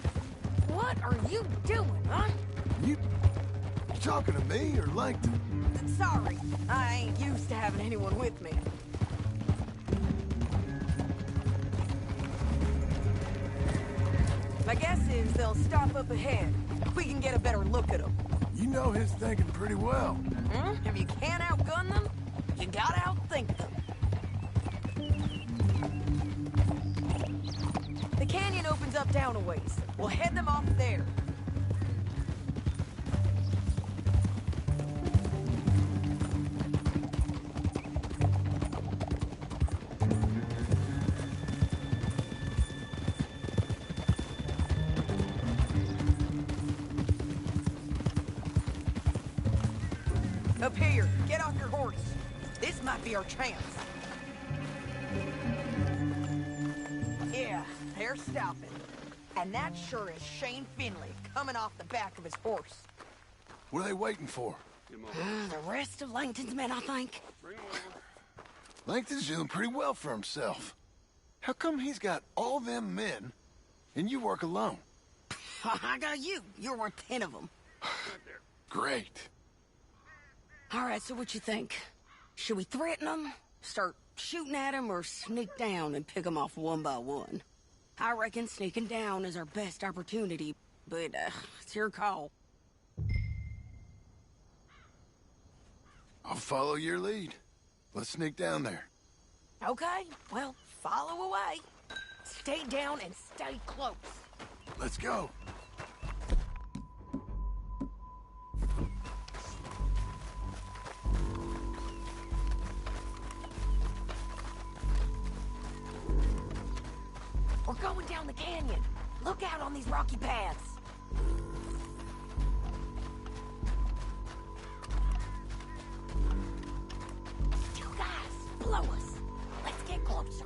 What are you doing, huh? You talking to me or Langton? Sorry, I ain't used to having anyone with me. My guess is they'll stop up ahead. We can get a better look at them. You know his thinking pretty well. If you can't outgun them, you gotta outthink them. The canyon opens up down a ways. We'll head them off there. Up here, get off your horse. This might be our chance. Yeah, they're stopping. And that sure is Shane Finley coming off the back of his horse. What are they waiting for? The rest of Langton's men, I think. Langton's doing pretty well for himself. How come he's got all them men and you work alone? I got you. You're worth 10 of them. Great. All right, so what you think? Should we threaten them? Start shooting at them or sneak down and pick them off one by one? I reckon sneaking down is our best opportunity, but it's your call. I'll follow your lead. Let's sneak down there. Okay, well, follow away. Stay down and stay close. Let's go. We're going down the canyon. Look out on these rocky paths. You guys, blow us. Let's get closer.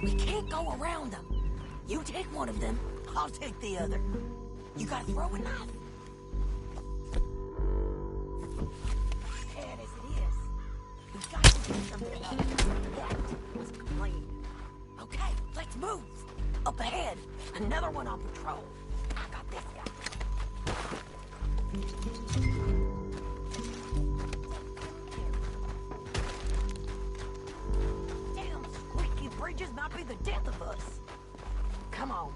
We can't go around them. You take one of them, I'll take the other. You got a throwing knife? Bad as it is, we've got to get something up. That was clean. Okay, let's move. Up ahead, another one on patrol. I got this guy. Damn squeaky bridges might be the death of us. Come on.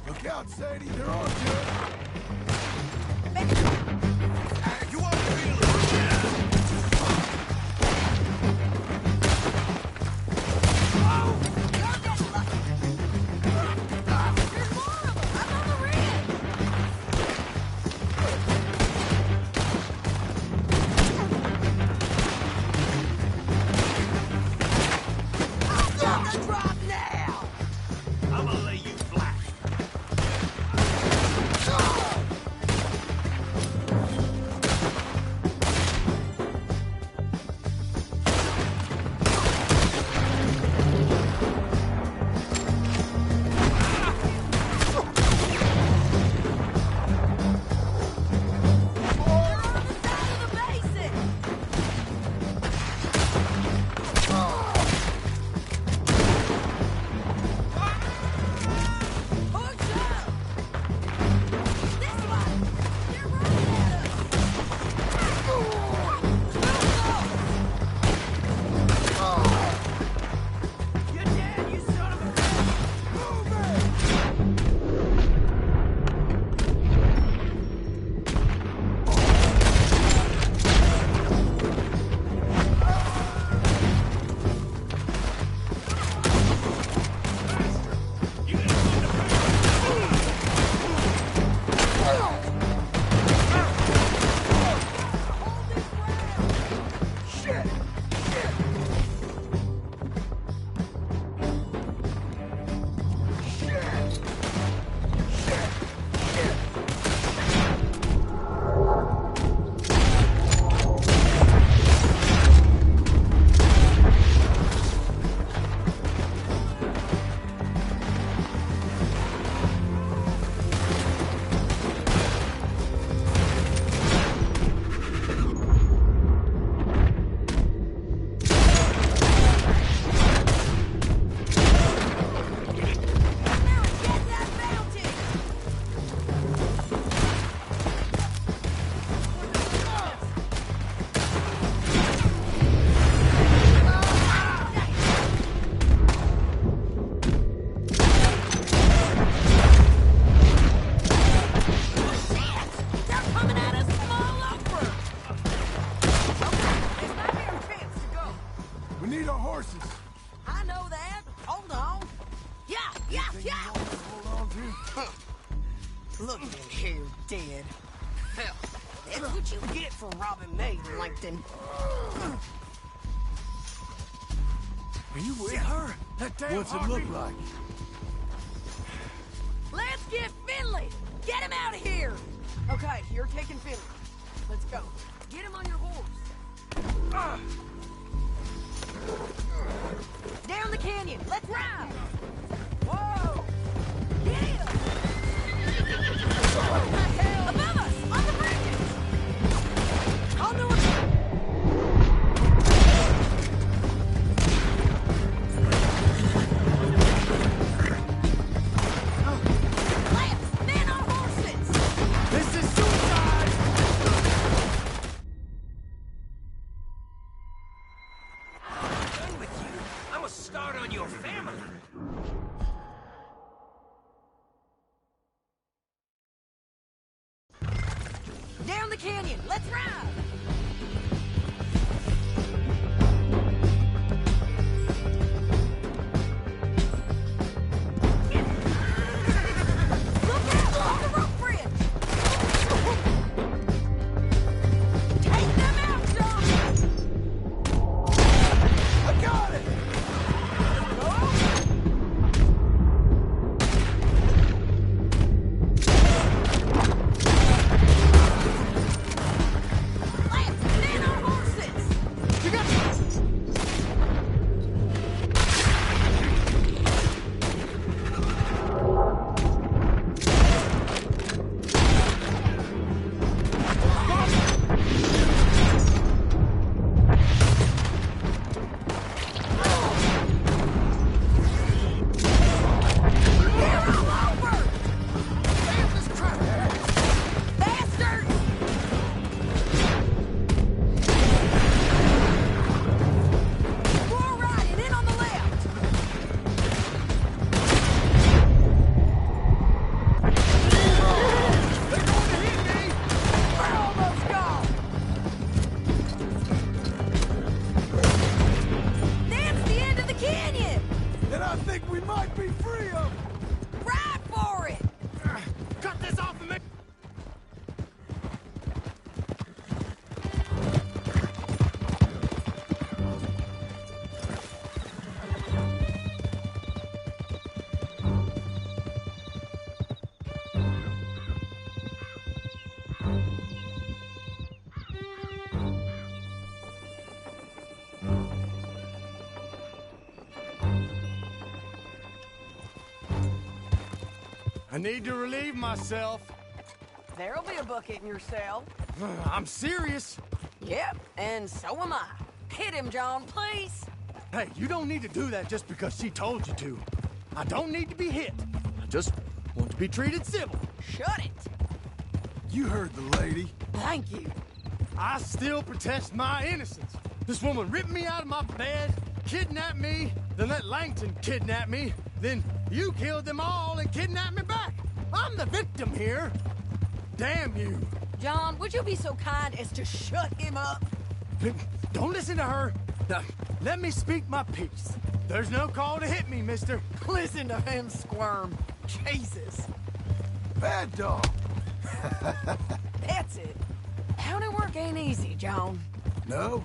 Look out, Sadie. They're on to it. You want to be a Look at him dead. Hell, that's what you get for robbing me, Langton. Are you with her? That damn What's it look like? Okay, you're taking Finley. Let's go. Get him on your horse. Down the canyon. Let's ride. Whoa! Yeah! Above us! On the bridges! On the Lance, man on horses! This is suicide! Done with you. I must start on your family. Down the canyon. Let's ride. Look out on the rope bridge. Take them out, John. I got it! Lance, man on horses. You got They're all over. Damn this crap. Bastards. More riding in on the left. They're going to hit me. We're almost gone. That's the end of the canyon. And I think we might be free of them. Ride for it. Cut this off of me! I need to relieve myself. There'll be a bucket in your cell. I'm serious. Yep, and so am I. Hit him, John, please. Hey, you don't need to do that just because she told you to. I don't need to be hit. I just want to be treated civil. Shut it. You heard the lady. Thank you. I still protest my innocence. This woman ripped me out of my bed, kidnapped me, then let Langton kidnap me, then you killed them all and kidnapped me back. I'm the victim here. Damn you. John, would you be so kind as to shut him up? Don't listen to her. Now, let me speak my piece. There's no call to hit me, mister. Listen to him squirm. Jesus. Bad dog. That's it. County work ain't easy, John. No,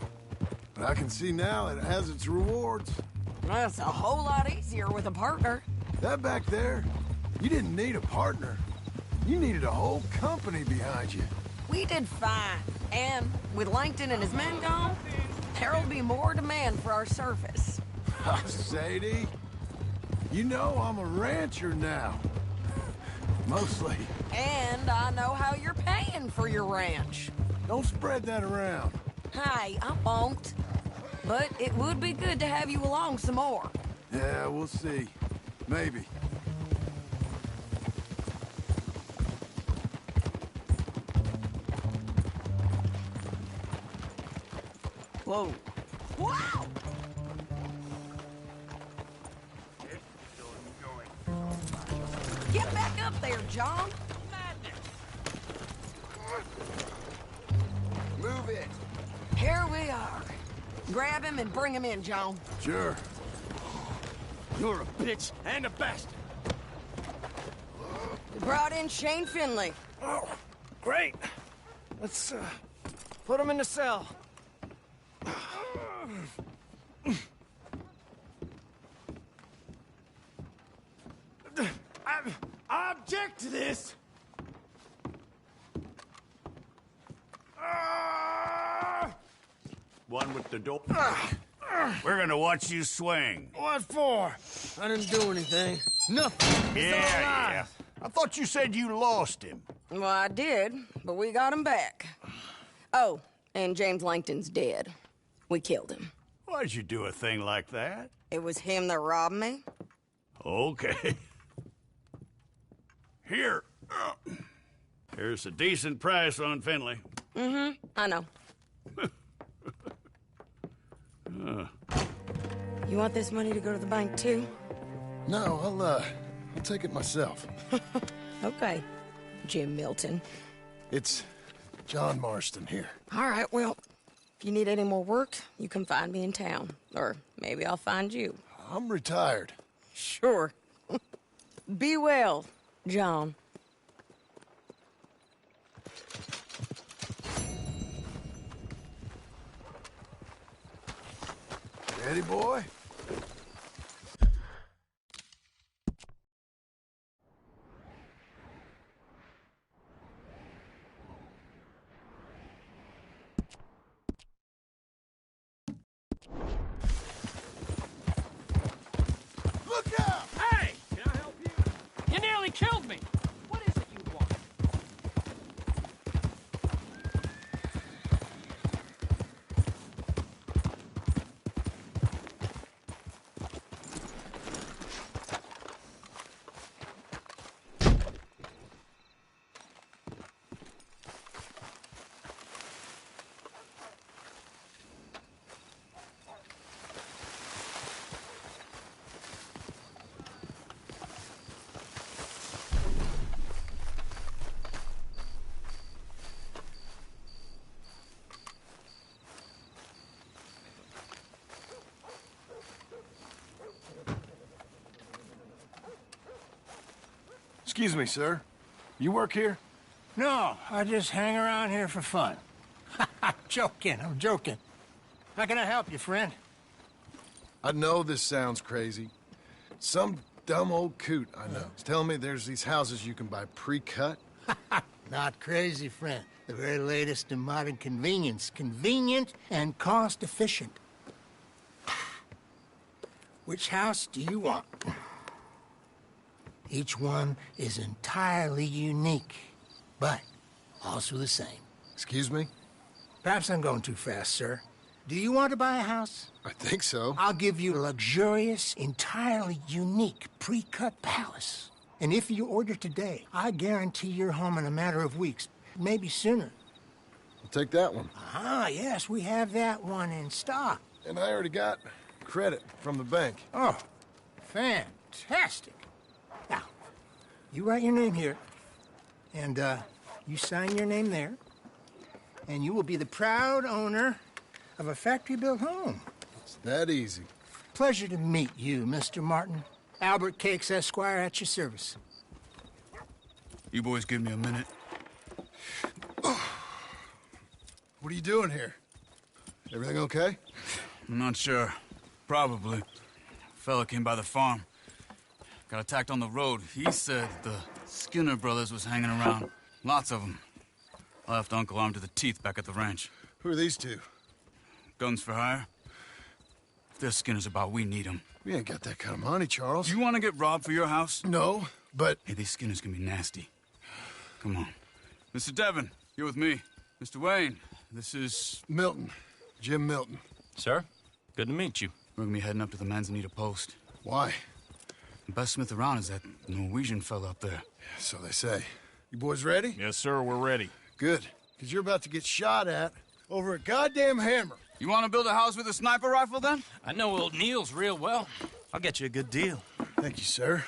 but I can see now it has its rewards. That's a whole lot easier with a partner. That back there, you didn't need a partner. You needed a whole company behind you. We did fine. And with Langton and his men gone, there'll be more demand for our service. Sadie, you know I'm a rancher now. Mostly. And I know how you're paying for your ranch. Don't spread that around. Hey, I won't. But it would be good to have you along some more. Yeah, we'll see. Maybe. Whoa. Wow! Get back up there, John. Move it. Here we are. Grab him and bring him in, John. Sure. You're a bitch and a bastard. We brought in Shane Finley. Oh, great. Let's, put him in the cell. I object to this. One with the door. We're gonna watch you swing. What for? I didn't do anything. Nothing. It's all Yeah. lies. I thought you said you lost him. Well, I did, but we got him back. Oh, and James Langton's dead. We killed him. Why'd you do a thing like that? It was him that robbed me. Okay. Here. Here's a decent price on Finley. Mm-hmm, I know. You want this money to go to the bank, too? No, I'll take it myself. Okay, Jim Milton. It's John Marston here. All right, well, if you need any more work, you can find me in town. Or maybe I'll find you. I'm retired. Sure. Be well, John. Ready, boy? Look out! Hey! Can I help you? You nearly killed me! What is it you want? Excuse me, sir. You work here? No, I just hang around here for fun. I'm joking. How can I help you, friend? I know this sounds crazy. Some dumb old coot I know is telling me there's these houses you can buy pre-cut. Not crazy, friend. The very latest in modern convenience. Convenient and cost-efficient. Which house do you want? Each one is entirely unique, but also the same. Excuse me? Perhaps I'm going too fast, sir. Do you want to buy a house? I think so. I'll give you a luxurious, entirely unique pre-cut palace. And if you order today, I guarantee you're home in a matter of weeks, maybe sooner. I'll take that one. Ah, yes, we have that one in stock. And I already got credit from the bank. Oh, fantastic. Now, you write your name here, and you sign your name there, and you will be the proud owner of a factory-built home. It's that easy. Pleasure to meet you, Mr. Martin. Albert Cakes, Esquire, at your service. You boys give me a minute. What are you doing here? Everything okay? I'm not sure. Probably. Fella came by the farm. Got attacked on the road. He said the Skinner brothers was hanging around. Lots of them. I left Uncle armed to the teeth back at the ranch. Who are these two? Guns for hire. If there's Skinner's about, we need them. We ain't got that kind of money, Charles. You want to get robbed for your house? No, but... Hey, these Skinners can be nasty. Come on. Mr. Devon, you're with me. Mr. Wayne, this is... Milton. Jim Milton. Sir, good to meet you. We're gonna be heading up to the Manzanita post. Why? The best smith around is that Norwegian fella up there. So they say. You boys ready? Yes, sir, we're ready. Good, because you're about to get shot at over a goddamn hammer. You want to build a house with a sniper rifle, then? I know old Neil's real well. I'll get you a good deal. Thank you, sir.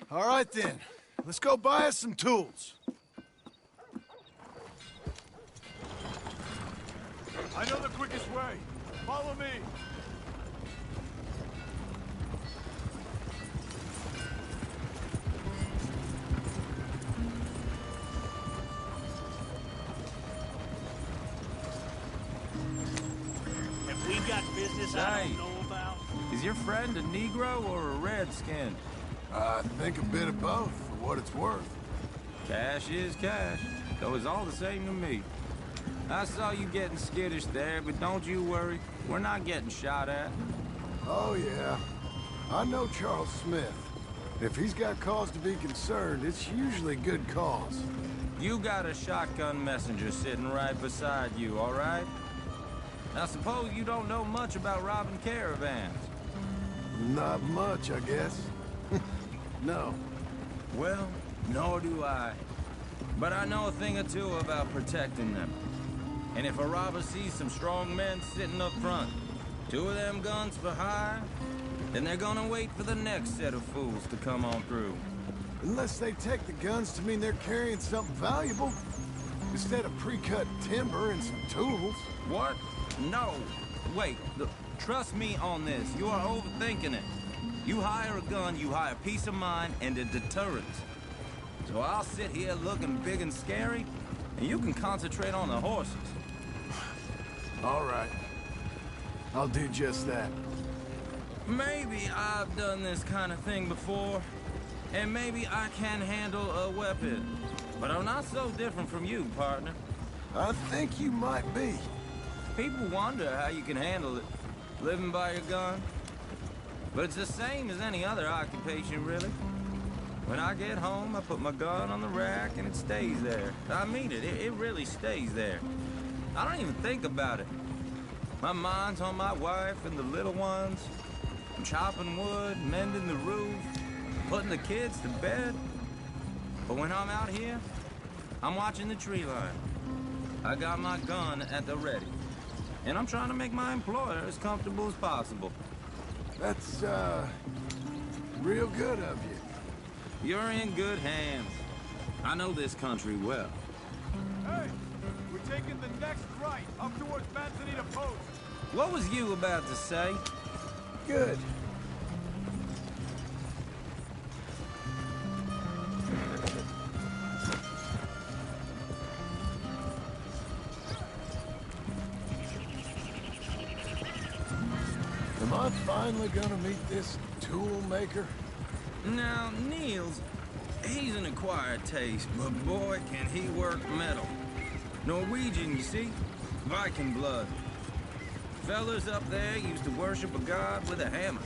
All right, then. Let's go buy us some tools. I know the quickest way. Follow me. Have we got business I don't know about? Is your friend a Negro or a Redskin? I think a bit of both, for what it's worth. Cash is cash, though it's all the same to me. I saw you getting skittish there, but don't you worry. We're not getting shot at. Oh, yeah. I know Charles Smith. If he's got cause to be concerned, it's usually good cause. You got a shotgun messenger sitting right beside you, all right? Now, suppose you don't know much about robbing caravans. Not much, I guess. No. Well, nor do I. But I know a thing or two about protecting them. And if a robber sees some strong men sitting up front, 2 of them guns for hire, then they're gonna wait for the next set of fools to come on through. Unless they take the guns to mean they're carrying something valuable. Instead of pre-cut timber and some tools. What? No. Wait, look, trust me on this. You are overthinking it. You hire a gun, you hire peace of mind and a deterrent. So I'll sit here looking big and scary, and you can concentrate on the horses. All right. I'll do just that. Maybe I've done this kind of thing before, and maybe I can handle a weapon. But I'm not so different from you, partner. I think you might be. People wonder how you can handle it, living by your gun. But it's the same as any other occupation, really. When I get home, I put my gun on the rack and it stays there. I mean it, it really stays there. I don't even think about it. My mind's on my wife and the little ones. I'm chopping wood, mending the roof, putting the kids to bed. But when I'm out here, I'm watching the tree line. I got my gun at the ready. And I'm trying to make my employer as comfortable as possible. That's, real good of you. You're in good hands. I know this country well. Hey, we're taking the next right, up towards Manzanita Post. What was you about to say? Good. Am I finally gonna meet this tool maker? Now, Niels, he's an acquired taste, but boy, can he work metal. Norwegian, you see? Viking blood. Fellas up there used to worship a god with a hammer.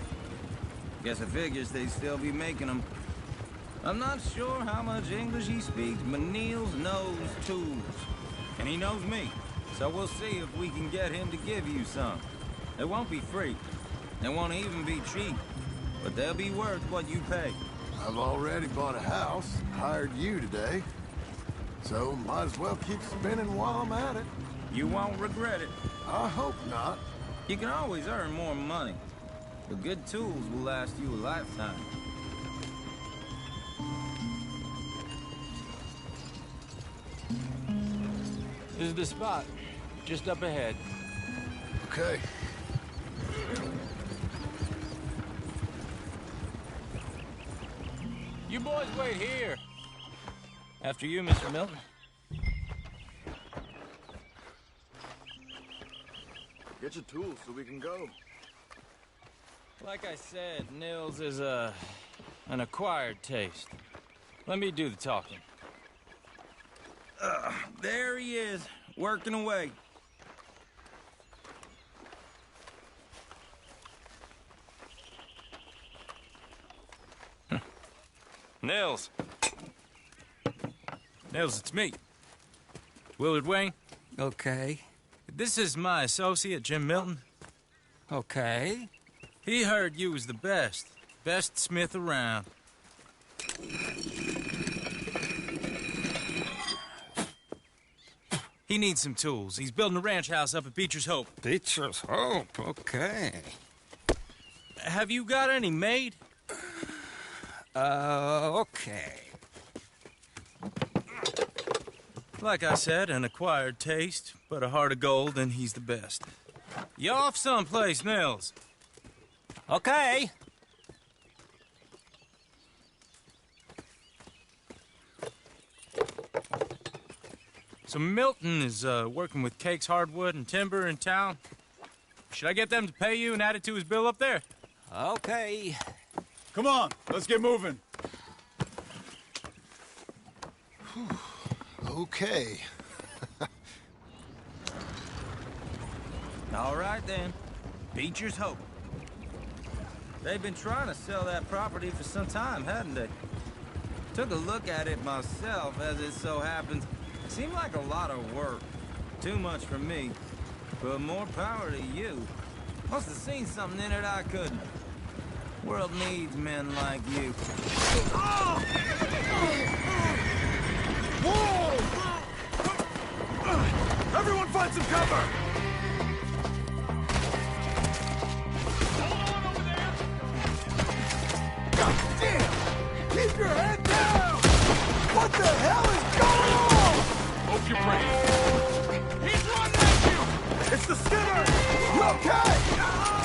Guess I figures they'd still be making them. I'm not sure how much English he speaks, but Niels knows tools. And he knows me, so we'll see if we can get him to give you some. It won't be free. It won't even be cheap. But they'll be worth what you pay. I've already bought a house, hired you today. So might as well keep spinning while I'm at it. You won't regret it. I hope not. You can always earn more money. But good tools will last you a lifetime. This is the spot. Just up ahead. Okay. You boys wait here. After you, Mr. Milton. Get your tools so we can go. Like I said, Nils is an acquired taste. Let me do the talking. There he is, working away. Nils. Nils, it's me. Willard Wayne. Okay. This is my associate, Jim Milton. Okay. He heard you was the best. Best smith around. He needs some tools. He's building a ranch house up at Beecher's Hope. Beecher's Hope, okay. Have you got any made? Okay. Like I said, an acquired taste, but a heart of gold, and he's the best. You off someplace, Nils? Okay. So Milton is working with Cakes Hardwood and Timber in town. Should I get them to pay you and add it to his bill up there? Okay. Come on, let's get moving. Okay. All right, then. Beecher's hope. They've been trying to sell that property for some time, hadn't they? Took a look at it myself, as it so happens. Seemed like a lot of work. Too much for me. But more power to you. Must have seen something in it I couldn't. World needs men like you. Whoa! Everyone find some cover! God damn! Keep your head down! What the hell is going on? Hope you're brave. He's running at you! It's the Skinner! You okay?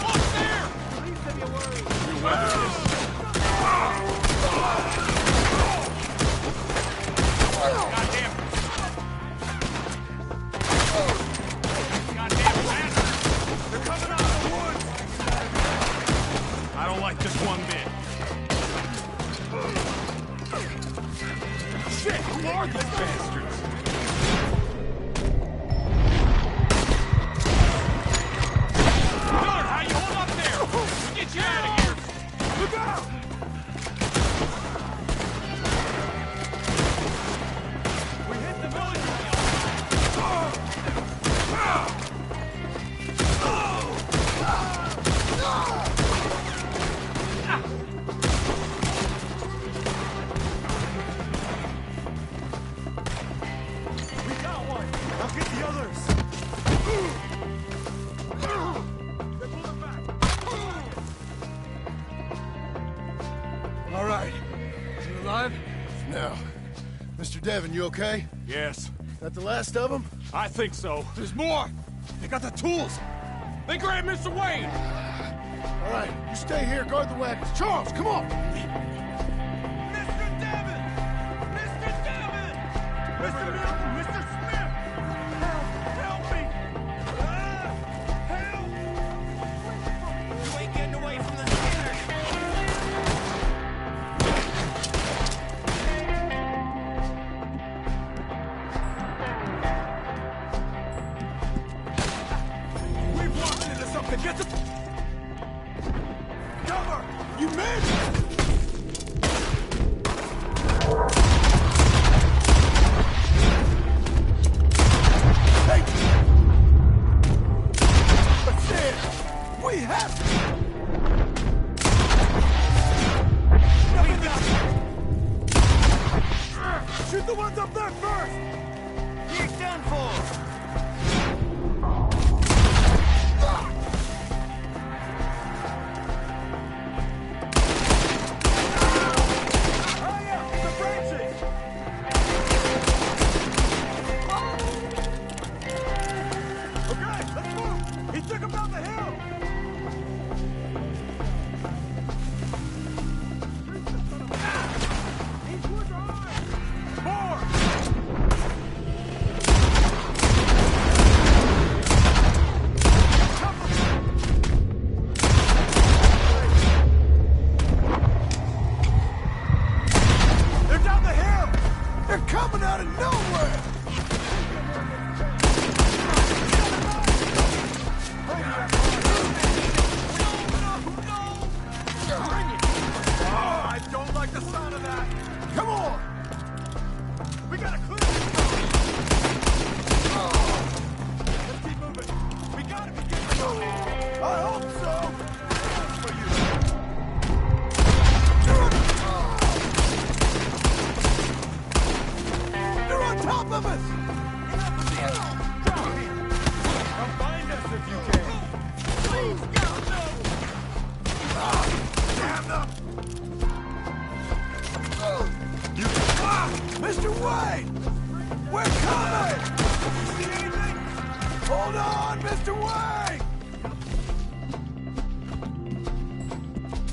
Up there! Please don't be worried. You weather this. Goddamn! Goddamn bastards! They're coming out of the woods! I don't like this one bit. Shit! Who are these bastards? Dillard, how you hold up there? We'll get you out of here! Look out! We hit the village! We got one! Now get the others! They're pulling back! All right. You alive? No. Mr. Devon, you okay? Yes. That the last of them? I think so. There's more! They got the tools! They grabbed Mr. Wayne! All right, you stay here, guard the wagons. Charles, come on! Mr. Devon! Mr. Devon! Mr. Milton! Mr. Smith! Help! Help me! Help! You ain't getting away from the Skinner! We've walked into something! Get the... Cover! You missed! Hey! That's it! We have to! We got it! Shoot the ones up there first! You're done for! Hurry up! The branches! Okay, let's move! He took him down the hill! These woods are ours! More! They're down the hill! They're coming out of nowhere! I don't like the sound of that! Come on! We gotta clear Let's keep moving! We gotta be getting moving! I hope so! For you! They're on top of us! Drop me! Come find us if you can! Please, no! Damn them! Mr. Wayne! We're coming! See anything? Hold on, Mr. Wayne!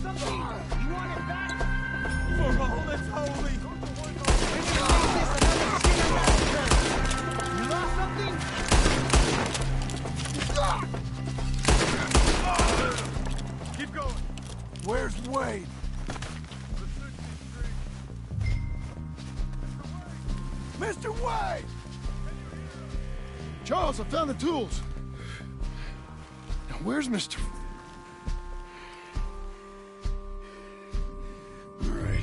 Something! You want it back? For all that's holy! You lost something? Keep going! Where's Wayne? Mr. Wayne! Charles, I found the tools. Where's Mr. All right.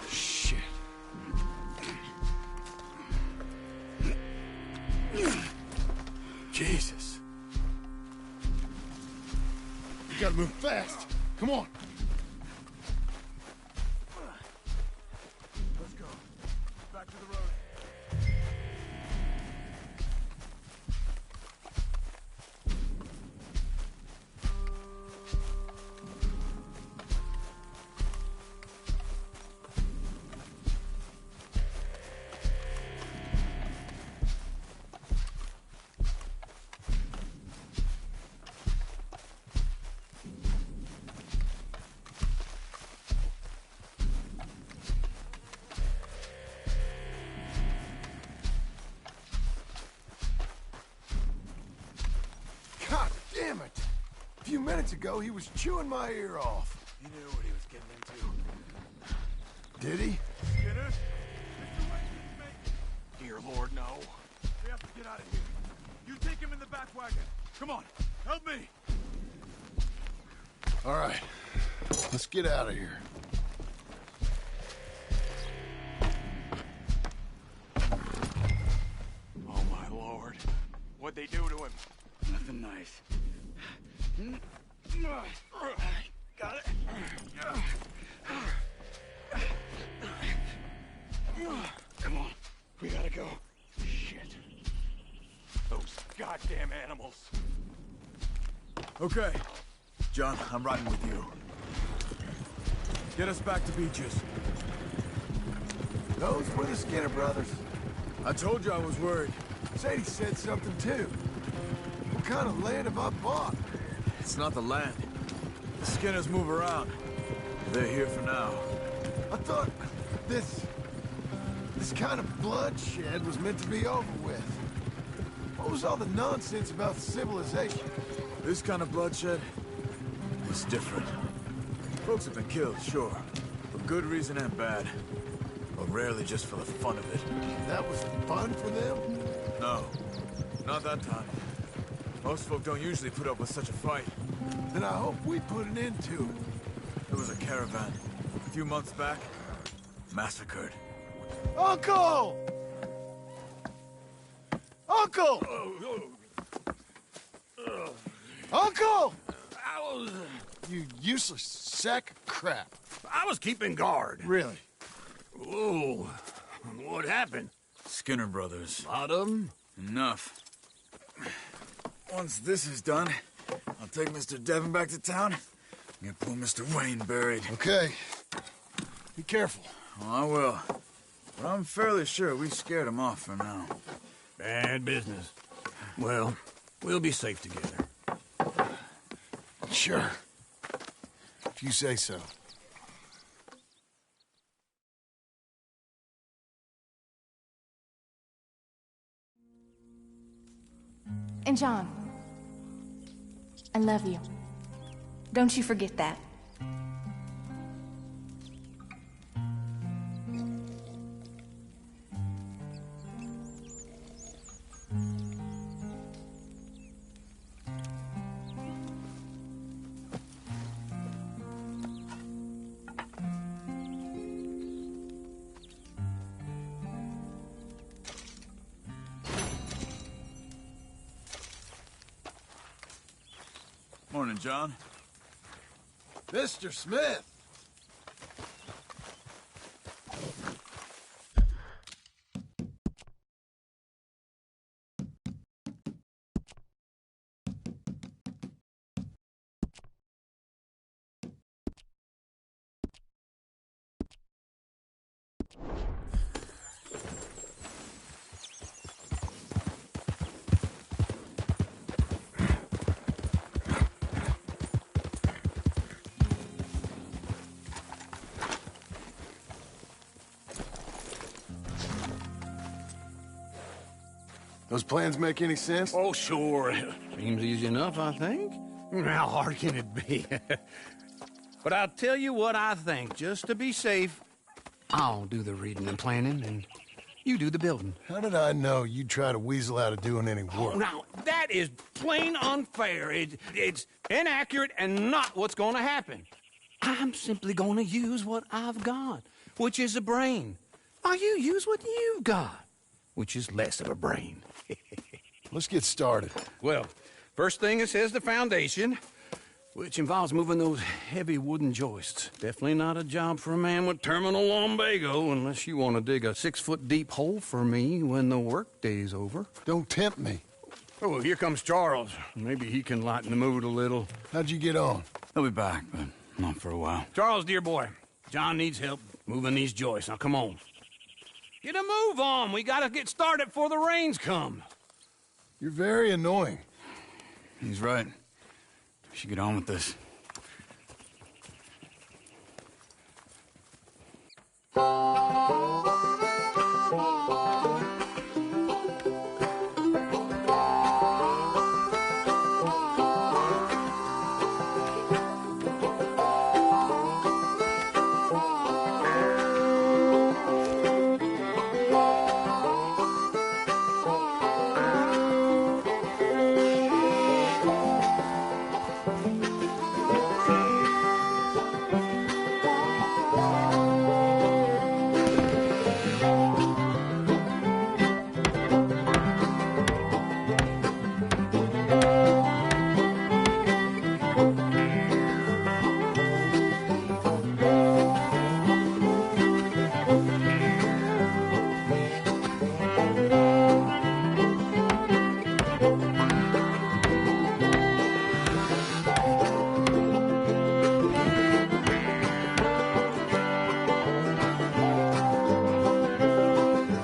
Shit. Jesus. You gotta move fast. Come on. Let's go. Back to the road. God damn it! A few minutes ago, he was chewing my ear off. He knew what he was getting into. Did he? Skinner? Dear Lord, no. We have to get out of here. You take him in the back wagon. Come on, help me. All right. Let's get out of here. Oh, my Lord. What'd they do to him? Nothing nice. Got it. Come on, we gotta go. Shit. Those goddamn animals. Okay. John, I'm riding with you. Get us back to Beaches. Those were the Skinner brothers. I told you I was worried. Sadie said something too. What kind of land have I bought? It's not the land. The Skinners move around. They're here for now. I thought this kind of bloodshed was meant to be over with. What was all the nonsense about civilization? This kind of bloodshed is different. Folks have been killed, sure. For good reason and bad. But rarely just for the fun of it. That was fun for them? No. Not that time. Most folk don't usually put up with such a fight. Then I hope we put an end to it. There was a caravan. A few months back. Massacred. Uncle! Uncle! Uncle! You useless sack of crap. I was keeping guard. Really? Whoa. What happened? Skinner brothers. Lot of them? Enough. Once this is done, I'll take Mr. Devon back to town and get poor Mr. Wayne buried. Okay. Be careful. Oh, I will. But I'm fairly sure we scared him off for now. Bad business. Well, we'll be safe together. Sure. If you say so. And John, I love you. Don't you forget that. Morning, John. Mr. Smith! Those plans make any sense? Oh, sure. Seems easy enough, I think. How hard can it be? But I'll tell you what I think, just to be safe. I'll do the reading and planning, and You do the building. How did I know you'd try to weasel out of doing any work? Oh, now, that is plain unfair. It's inaccurate and not what's going to happen. I'm simply going to use what I've got, which is a brain. While you use what you've got, which is less of a brain. Let's get started. Well, first thing it says the foundation, which involves moving those heavy wooden joists. Definitely not a job for a man with terminal lumbago unless you want to dig a 6-foot deep hole for me when the workday's over. Don't tempt me. Oh, here comes Charles. Maybe he can lighten the mood a little. How'd you get on? He'll be back, but not for a while. Charles, dear boy, John needs help moving these joists. Now, come on. Get a move on. We gotta get started before the rains come. You're very annoying. He's right. We should get on with this.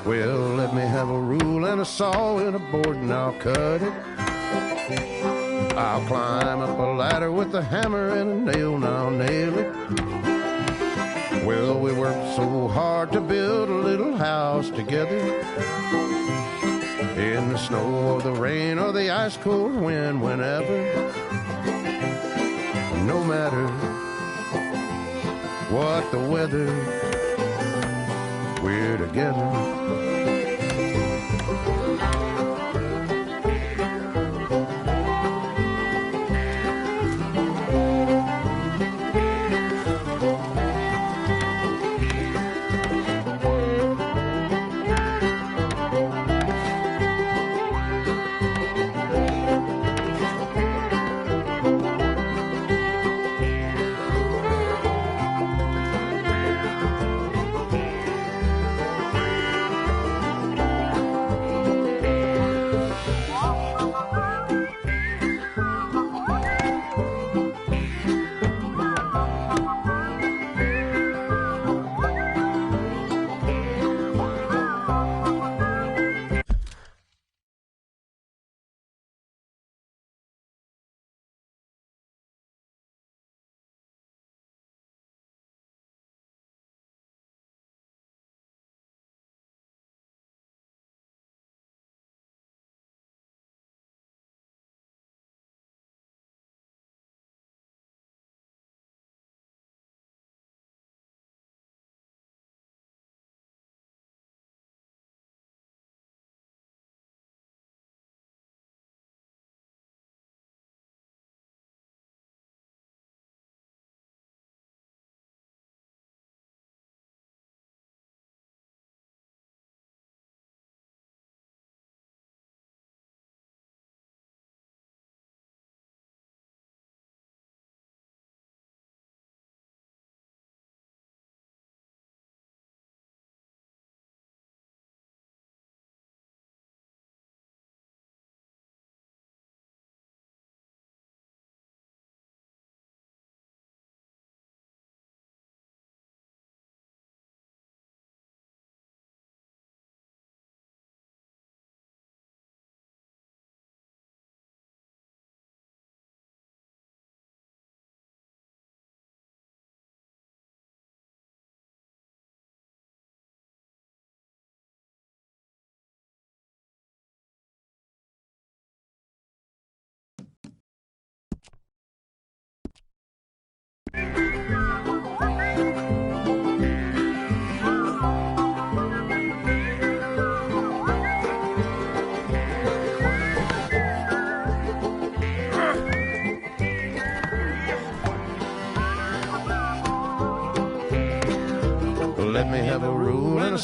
Well, let me have a rule and a saw and a board and I'll cut it. I'll climb up a ladder with a hammer and a nail and I'll nail it. Well, we worked so hard to build a little house together. In the snow or the rain or the ice cold wind, whenever. No matter what the weather, we're together.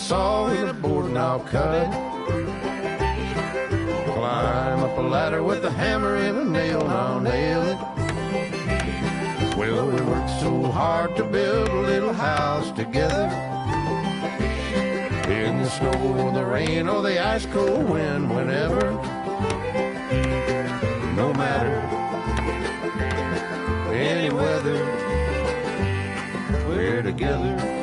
saw with a board and I'll cut. Climb up a ladder with a hammer and a nail and I'll nail it. Well, we worked so hard to build a little house together. In the snow, the rain, or the ice cold wind, whenever. No matter any weather, we're together.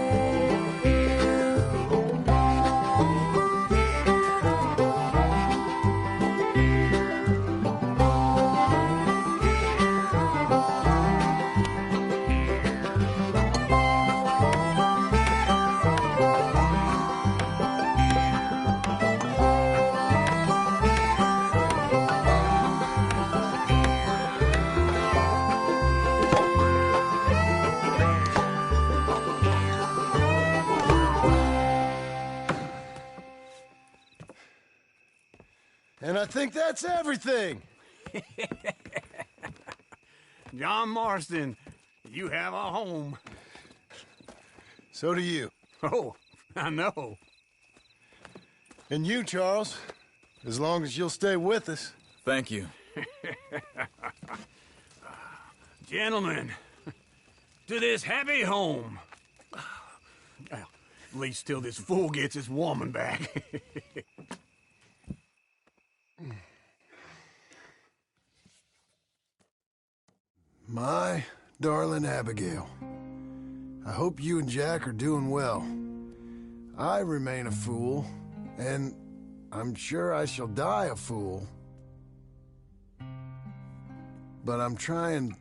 And I think that's everything. John Marston, you have a home. So do you. Oh, I know. And you, Charles, as long as you'll stay with us. Thank you. Gentlemen, to this happy home. Well, at least till this fool gets his woman back. My darling Abigail, I hope you and Jack are doing well. I remain a fool, and I'm sure I shall die a fool. But I'm trying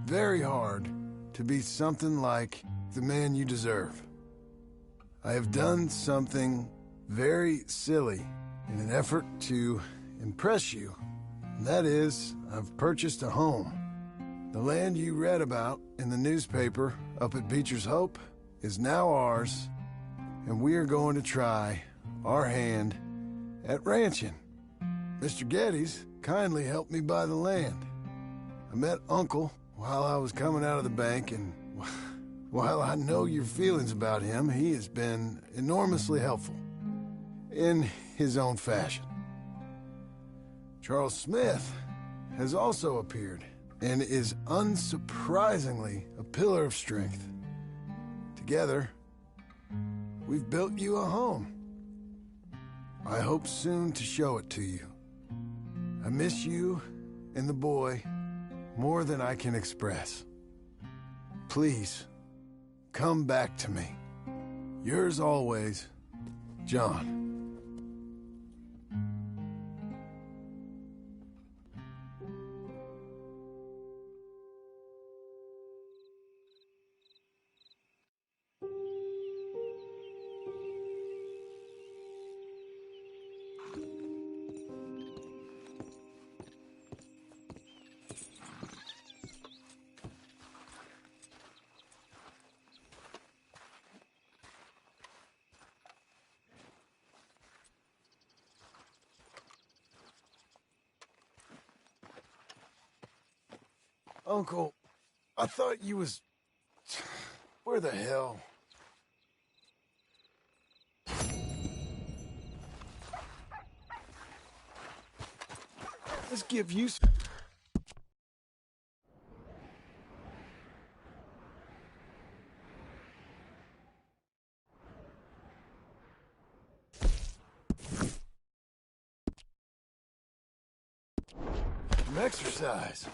very hard to be something like the man you deserve. I have done something very silly in an effort to impress you. And that is, I've purchased a home. The land you read about in the newspaper up at Beecher's Hope is now ours, and we are going to try our hand at ranching. Mr. Geddes kindly helped me buy the land. I met Uncle while I was coming out of the bank, and while I know your feelings about him, he has been enormously helpful in his own fashion. Charles Smith has also appeared and is unsurprisingly a pillar of strength. Together, we've built you a home. I hope soon to show it to you. I miss you and the boy more than I can express. Please, come back to me. Yours always, John. Uncle, I thought you was... Where the hell? Let's give you some... exercise.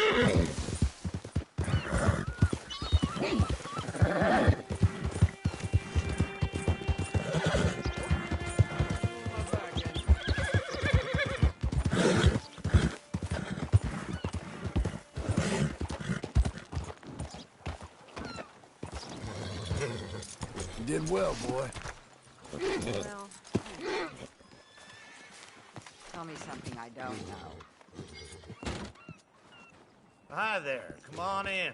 You did well, boy. Well, tell me something I don't know. Hi there. Come on in.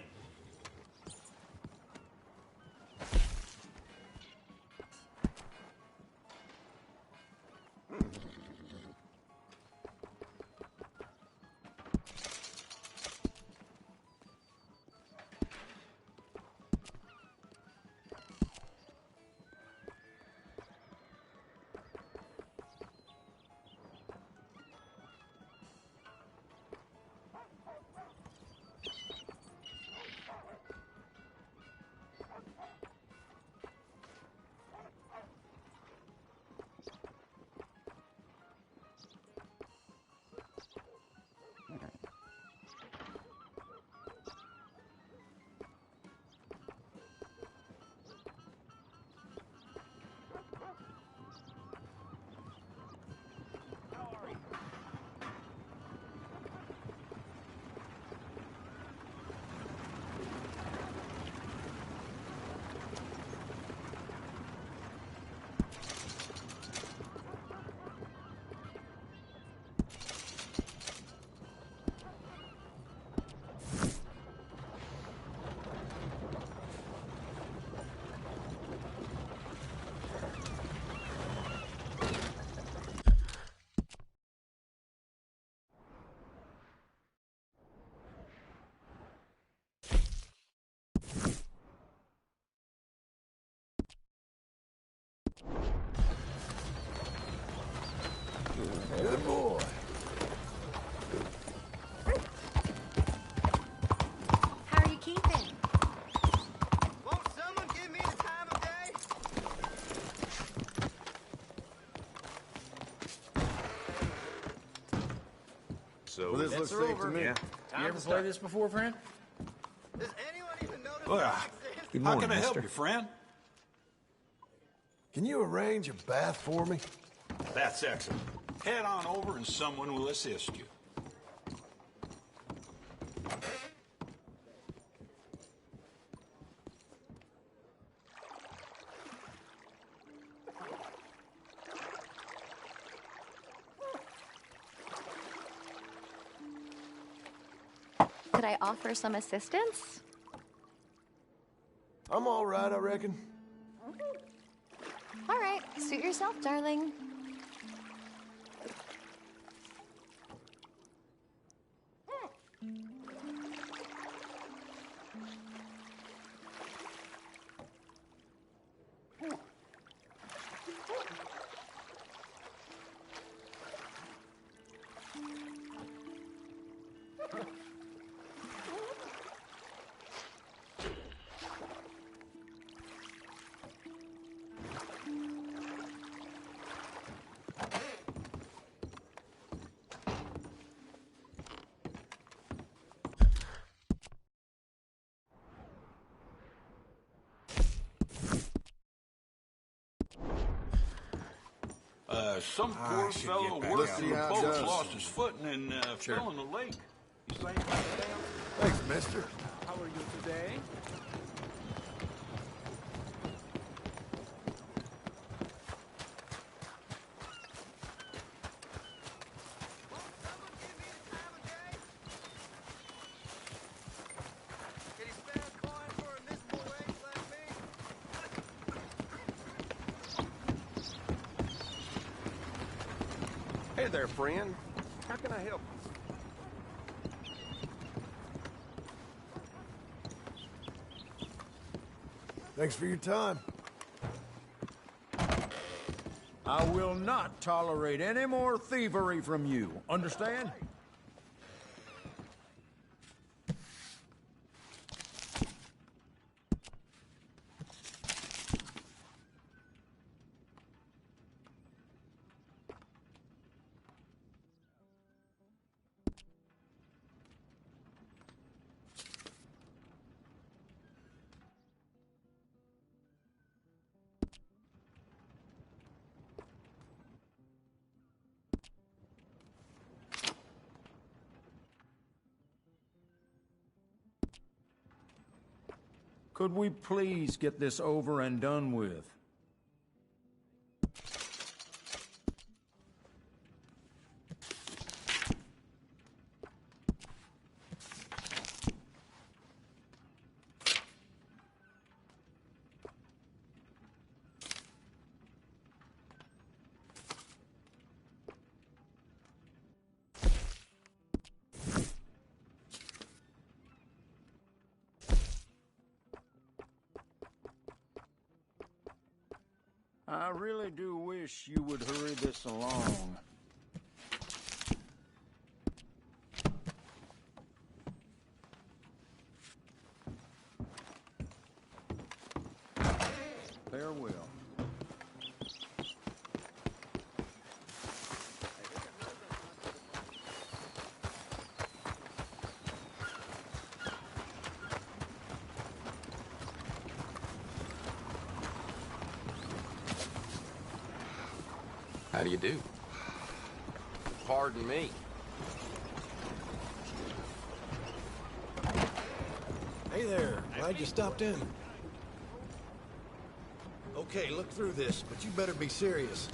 Good boy. How are you keeping? Won't someone give me the time of day? So well, this looks safe to me. Yeah. You ever played this before, friend? Does anyone even notice Well, this? how can I help you, friend? Can you arrange a bath for me? That's excellent. Head on over and someone will assist you. Could I offer some assistance? I'm all right, I reckon. All right, suit yourself, darling. Some poor fellow working the boat lost his footing and fell in the lake. You say anything down? Thanks, mister. How are you today? Hey there, friend. How can I help you? Thanks for your time. I will not tolerate any more thievery from you. Understand? Could we please get this over and done with? I really do wish you would hurry this along. Farewell. How do you do? Pardon me. Hey there, glad you stopped in. Okay, look through this, but you better be serious.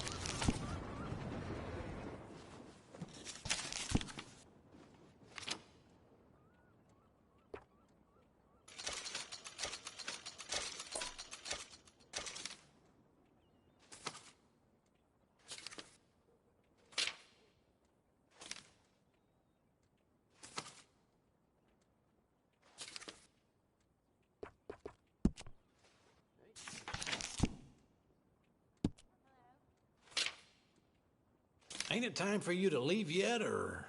Ain't it time for you to leave yet, or...?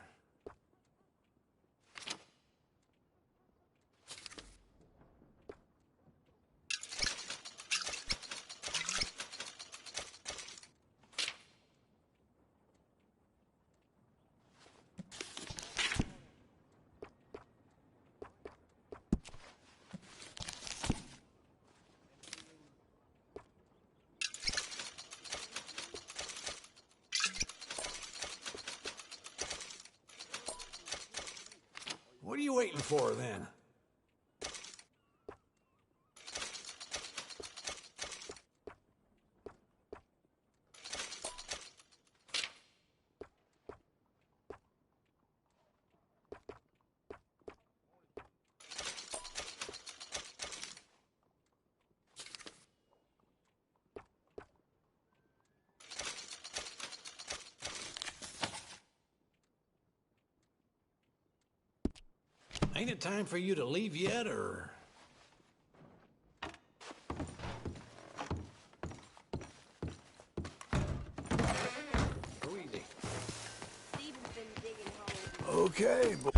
What are you waiting for, then? Ain't it time for you to leave yet, or...? Go easy. Okay, boy.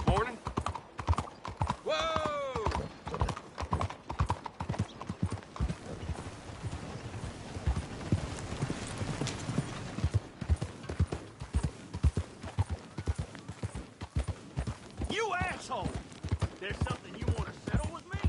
Morning. Whoa! You asshole! There's something you want to settle with me?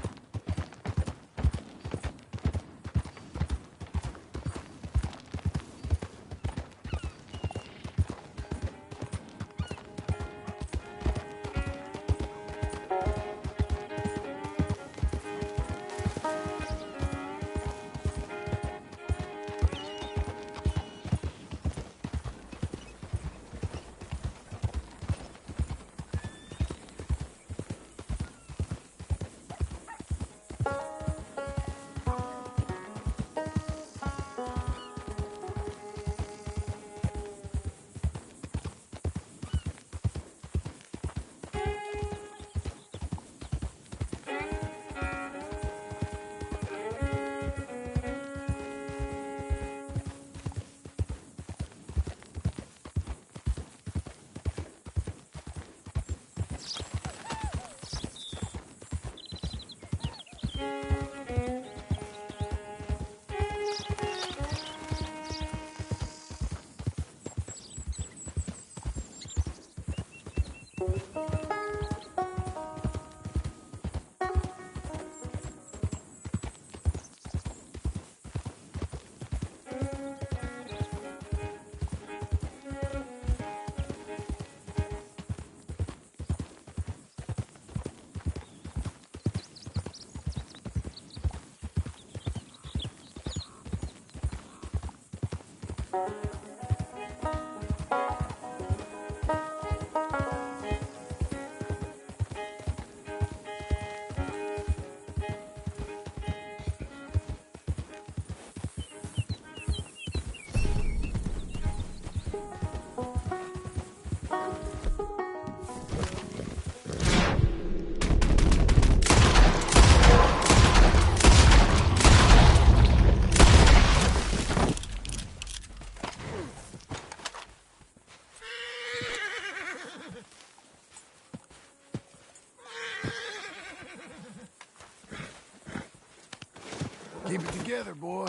Keep it together, boy.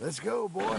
Let's go, boy.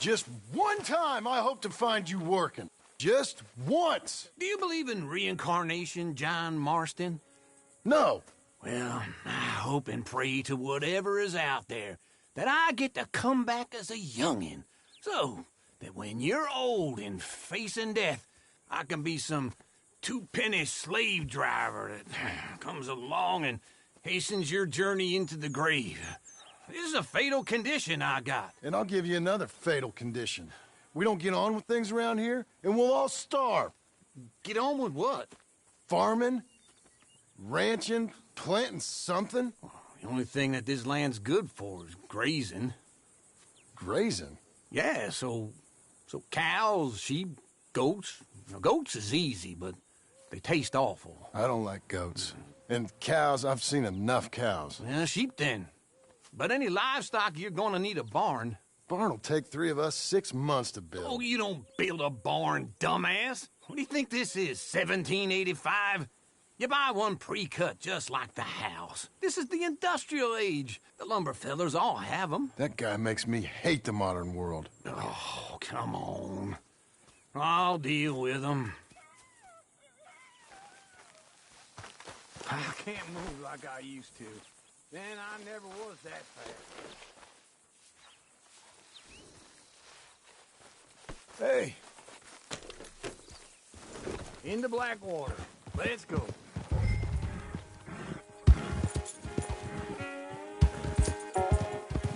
Just one time I hope to find you working. Just once. Do you believe in reincarnation, John Marston? No. Well, I hope and pray to whatever is out there that I get to come back as a youngin', so that when you're old and facing death, I can be some two-penny slave driver that comes along and hastens your journey into the grave. This is a fatal condition I got. And I'll give you another fatal condition. We don't get on with things around here, and we'll all starve. Get on with what? Farming, ranching, planting something. The only thing that this land's good for is grazing. Grazing? Yeah, so cows, sheep, goats. Now, goats is easy, but they taste awful. I don't like goats. And cows, I've seen enough cows. Yeah, sheep then. But any livestock, you're gonna need a barn. Barn will take 3 of us 6 months to build. Oh, you don't build a barn, dumbass. What do you think this is, 1785? You buy one pre-cut just like the house. This is the industrial age. The lumber fellers all have them. That guy makes me hate the modern world. Oh, come on. I'll deal with them. I can't move like I used to. Then I never was that fast. Hey. Into Blackwater. Let's go.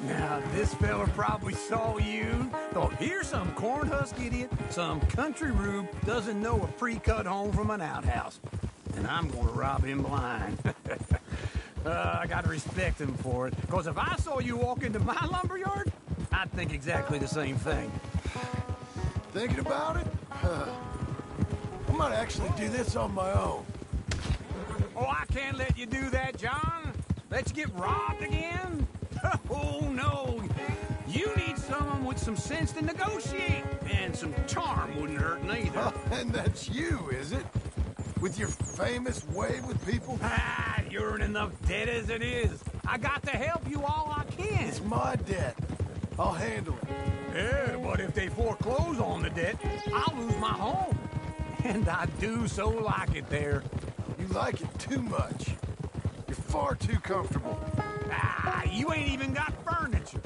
Now, this fella probably saw you, thought, here's some corn husk idiot, some country rube doesn't know a pre-cut home from an outhouse. And I'm gonna rob him blind. I gotta respect him for it, because if I saw you walk into my lumberyard, I'd think exactly the same thing. Thinking about it? I might actually do this on my own. Oh, I can't let you do that, John. Let you get robbed again? Oh, no. You need someone with some sense to negotiate, and some charm wouldn't hurt neither. Oh, and that's you, is it? With your famous way with people? Ah, you're in enough debt as it is. I got to help you all I can. It's my debt. I'll handle it. Yeah, but if they foreclose on the debt, I'll lose my home. And I do so like it there. You like it too much. You're far too comfortable. Ah, you ain't even got furniture.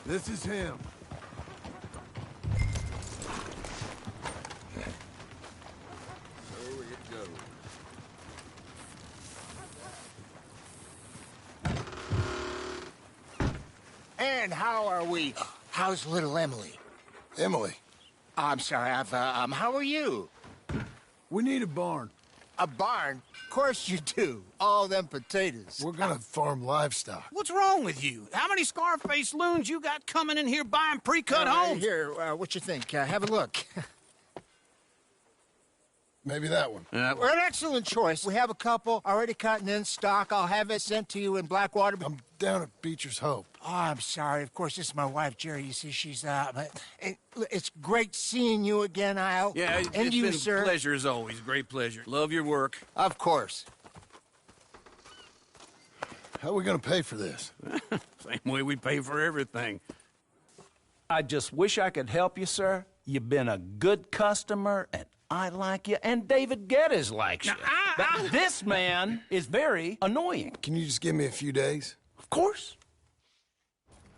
This is him. So it goes. And how are we? How's little Emily? Emily? I'm sorry, how are you? We need a barn. A barn? Of course you do. All them potatoes. We're gonna farm livestock. What's wrong with you? How many Scarface loons you got coming in here buying pre-cut homes? Here, what you think? Have a look. Maybe that one. We're an excellent choice. We have a couple already cut and in stock. I'll have it sent to you in Blackwater. I'm down at Beecher's Hope. Oh, I'm sorry. Of course, this is my wife, Jerry. You see, she's it's great seeing you again, Al. Yeah, and it's you, been sir. a pleasure as always. Great pleasure. Love your work. Of course. How are we gonna pay for this? Same way we pay for everything. I just wish I could help you, sir. You've been a good customer, and I like you, and David Geddes likes you. But this man is very annoying. Can you just give me a few days? Of course.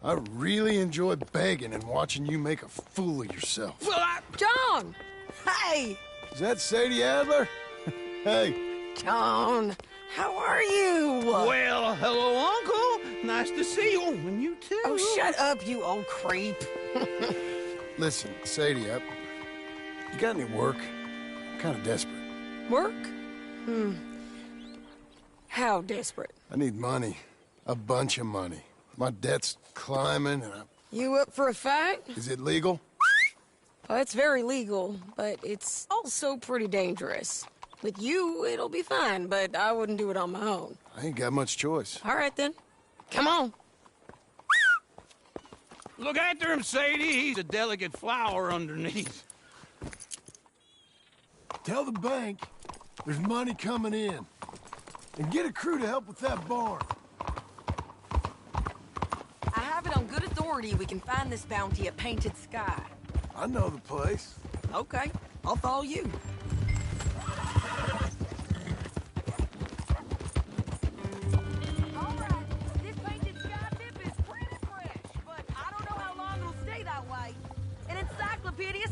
I really enjoy begging and watching you make a fool of yourself. Well, John! Hey! Is that Sadie Adler? Hey. John, how are you? Well, hello, Uncle. Nice to see you. And you too. Oh, shut up, you old creep. Listen, Sadie, you got any work? I'm kind of desperate. Work? How desperate? I need money. A bunch of money. My debt's climbing and You up for a fight? Is it legal? Well, it's very legal, but it's also pretty dangerous. With you, it'll be fine, but I wouldn't do it on my own. I ain't got much choice. All right, then. Come on. Look after him, Sadie. He's a delicate flower underneath. Tell the bank there's money coming in. And get a crew to help with that barn. I have it on good authority we can find this bounty at Painted Sky. I know the place. Okay, I'll follow you.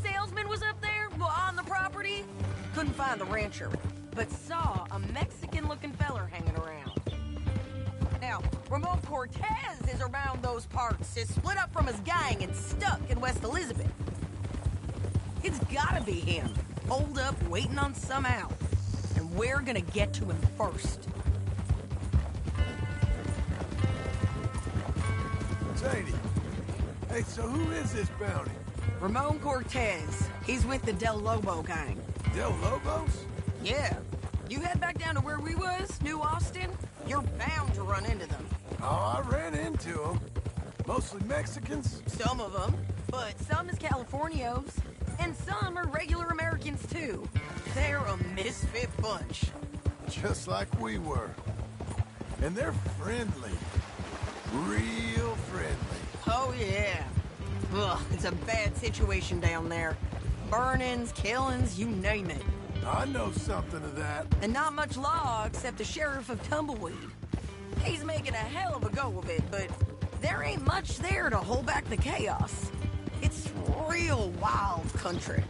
Salesman was up there on the property. Couldn't find the rancher, but saw a Mexican-looking feller hanging around. Now, Ramon Cortez is around those parts. Is split up from his gang and stuck in West Elizabeth. It's gotta be him, holed up, waiting on some out. And we're gonna get to him first. Sadie, hey, so who is this bounty? Ramon Cortez. He's with the Del Lobo gang. Del Lobos? Yeah. You head back down to where we was, New Austin, you're bound to run into them. Oh, I ran into them. Mostly Mexicans? Some of them, but some is Californios. And some are regular Americans, too. They're a misfit bunch. Just like we were. And they're friendly. Real friendly. Oh, yeah. Ugh, it's a bad situation down there. Burnings, killings, you name it. I know something of that. And not much law except the sheriff of Tumbleweed. He's making a hell of a go of it, but there ain't much there to hold back the chaos. It's real wild country.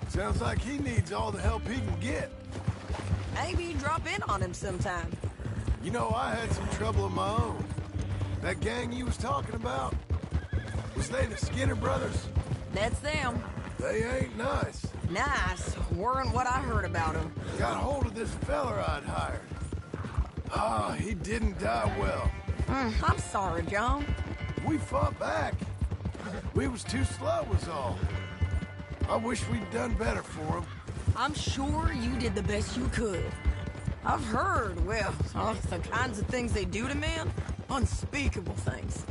Sounds like he needs all the help he can get. Maybe drop in on him sometime. You know, I had some trouble of my own. That gang you was talking about, was they the Skinner brothers? That's them. They ain't nice. Nice weren't what I heard about them. Got hold of this feller I'd hired. Ah, he didn't die well. I'm sorry, John. We fought back. We was too slow was all. I wish we'd done better for him. I'm sure you did the best you could. I've heard, well, the kinds of things they do to men. Unspeakable things.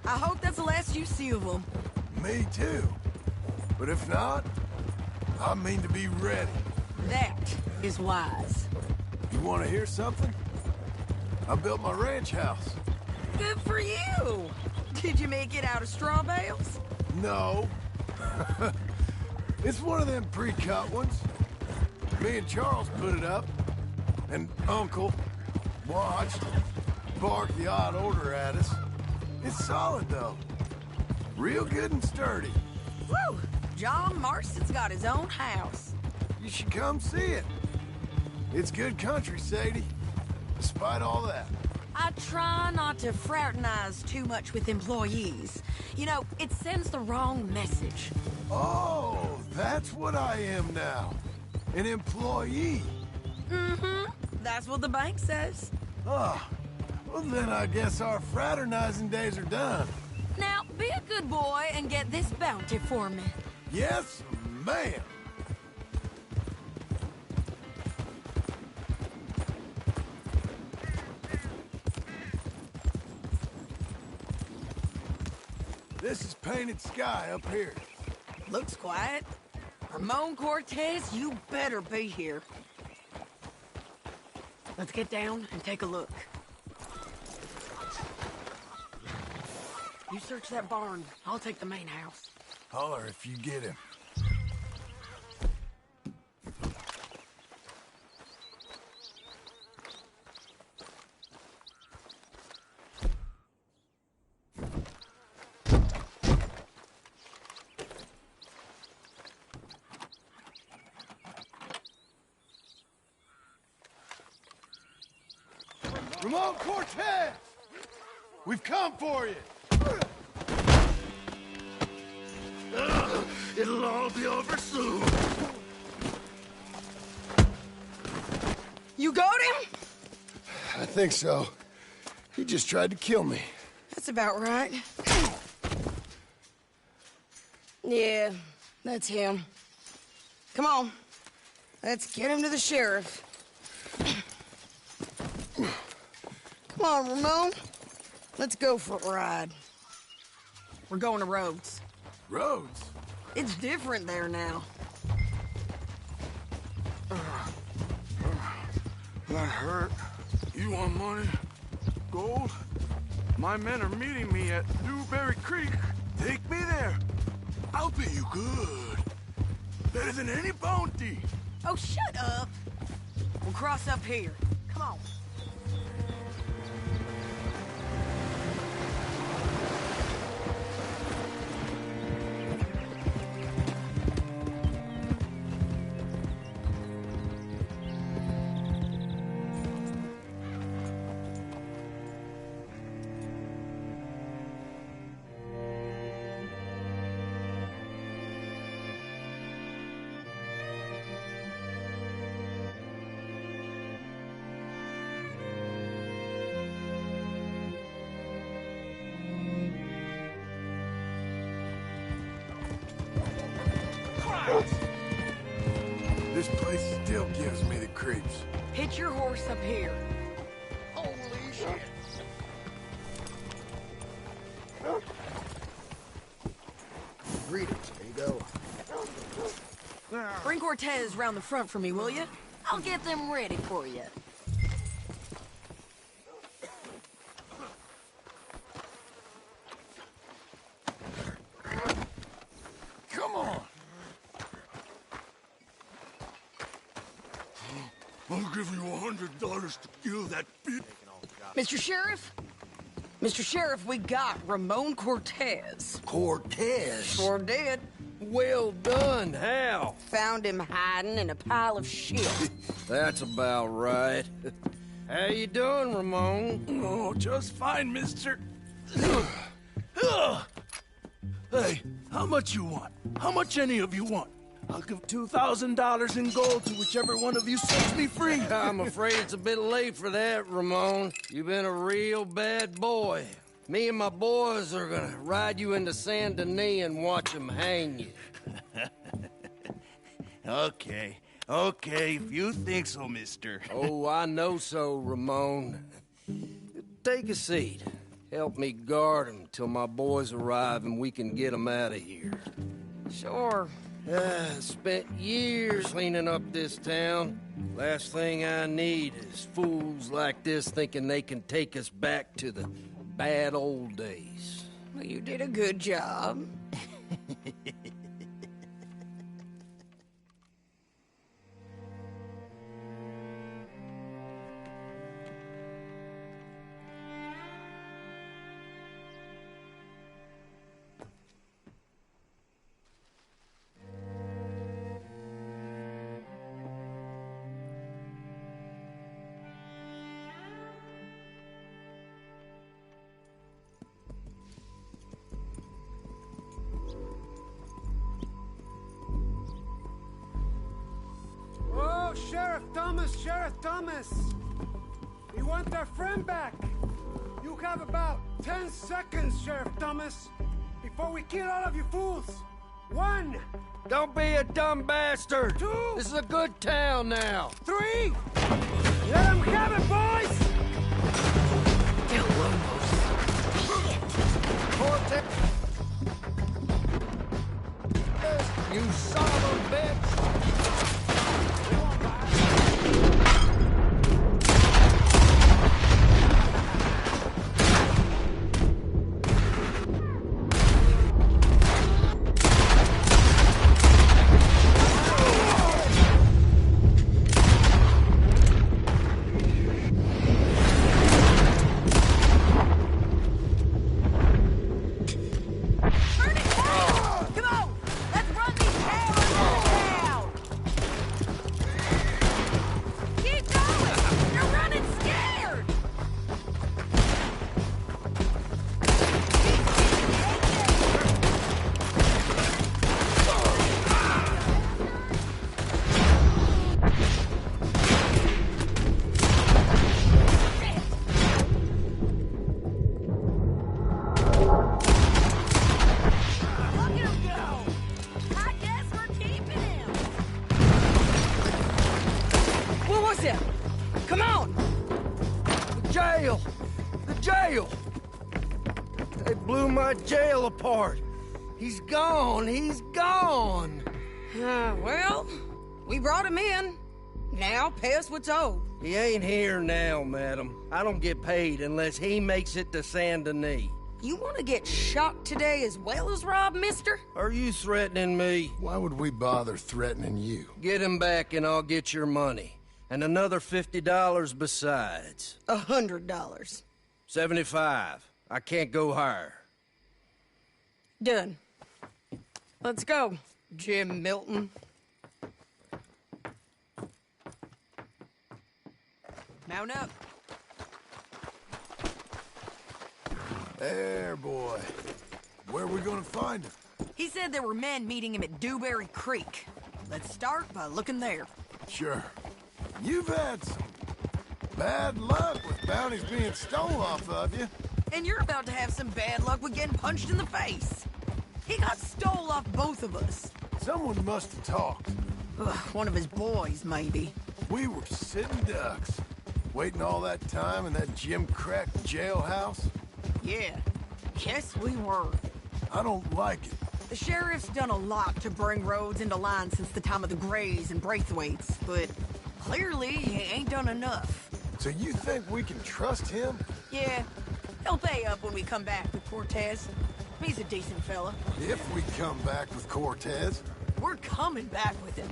I hope that's the last you see of them. Me too. But if not, I mean to be ready. That is wise. You want to hear something? I built my ranch house. Good for you. Did you make it out of straw bales? No. It's one of them pre-cut ones. Me and Charles put it up. And Uncle watched, barked the odd order at us. It's solid, though. Real good and sturdy. Woo! John Marston's got his own house. You should come see it. It's good country, Sadie. Despite all that. I try not to fraternize too much with employees. You know, it sends the wrong message. Oh, that's what I am now. An employee. Mm-hmm. That's what the bank says. Oh, well then I guess our fraternizing days are done. Now, be a good boy and get this bounty for me. Yes, ma'am. This is painted sky up here. Looks quiet. Ramon Cortez, you better be here. Let's get down and take a look. You search that barn. I'll take the main house. Holler if you get him. Ramon Cortez! We've come for you! It'll all be over soon. You got him? I think so. He just tried to kill me. That's about right. Yeah, that's him. Come on. Let's get him to the sheriff. Come on, Ramon. Let's go for a ride. We're going to Rhodes. Rhodes? It's different there now. That hurt. You want money? Gold? My men are meeting me at Newberry Creek. Take me there. I'll pay you good. Better than any bounty. Oh, shut up. We'll cross up here. Come on. This place still gives me the creeps. Hitch your horse up here. Holy shit! Greetings, amigo. Bring Cortez round the front for me, will you? I'll get them ready for you. Come on! I'll give you $100 to kill that bitch. Mr. Sheriff? Mr. Sheriff, we got Ramon Cortez. Cortez? Sure did. Well done. How? Found him hiding in a pile of shit. That's about right. How you doing, Ramon? Oh, just fine, mister. Hey, how much you want? How much any of you want? I'll give $2,000 in gold to whichever one of you sets me free. I'm afraid it's a bit late for that, Ramon. You've been a real bad boy. Me and my boys are gonna ride you into Saint Denis and watch them hang you. Okay, if you think so, mister. Oh, I know so, Ramon. Take a seat. Help me guard them till my boys arrive and we can get them out of here. Sure. Spent years cleaning up this town. Last thing I need is fools like this thinking they can take us back to the bad old days. Well, you did a good job. Thomas, Sheriff Thomas! We want our friend back! You have about 10 seconds, Sheriff Thomas, before we kill all of you fools! 1! Don't be a dumb bastard! 2! This is a good town now! 3! Let them have it, boys! Cortez! You son of a bitch! Come on! The jail! The jail! They blew my jail apart. He's gone. He's gone. Well, we brought him in. Now pay us what's owed. He ain't here now, madam. I don't get paid unless he makes it to Saint Denis. You want to get shot today as well as robbed, mister? Are you threatening me? Why would we bother threatening you? Get him back and I'll get your money. And another $50 besides. $100. 75. I can't go higher. Done. Let's go, Jim Milton. Mount up. There, boy. Where are we gonna find him? He said there were men meeting him at Dewberry Creek. Let's start by looking there. Sure. You've had some bad luck with bounties being stole off of you. And you're about to have some bad luck with getting punched in the face. He got stole off both of us. Someone must have talked. Ugh, one of his boys, maybe. We were sitting ducks, waiting all that time in that gim-crack jailhouse. Yeah, yes we were. I don't like it. The sheriff's done a lot to bring roads into line since the time of the Greys and Braithwaites, but clearly he ain't done enough. So you think we can trust him? Yeah, he'll pay up when we come back with Cortez. He's a decent fella. If we come back with Cortez. We're coming back with him.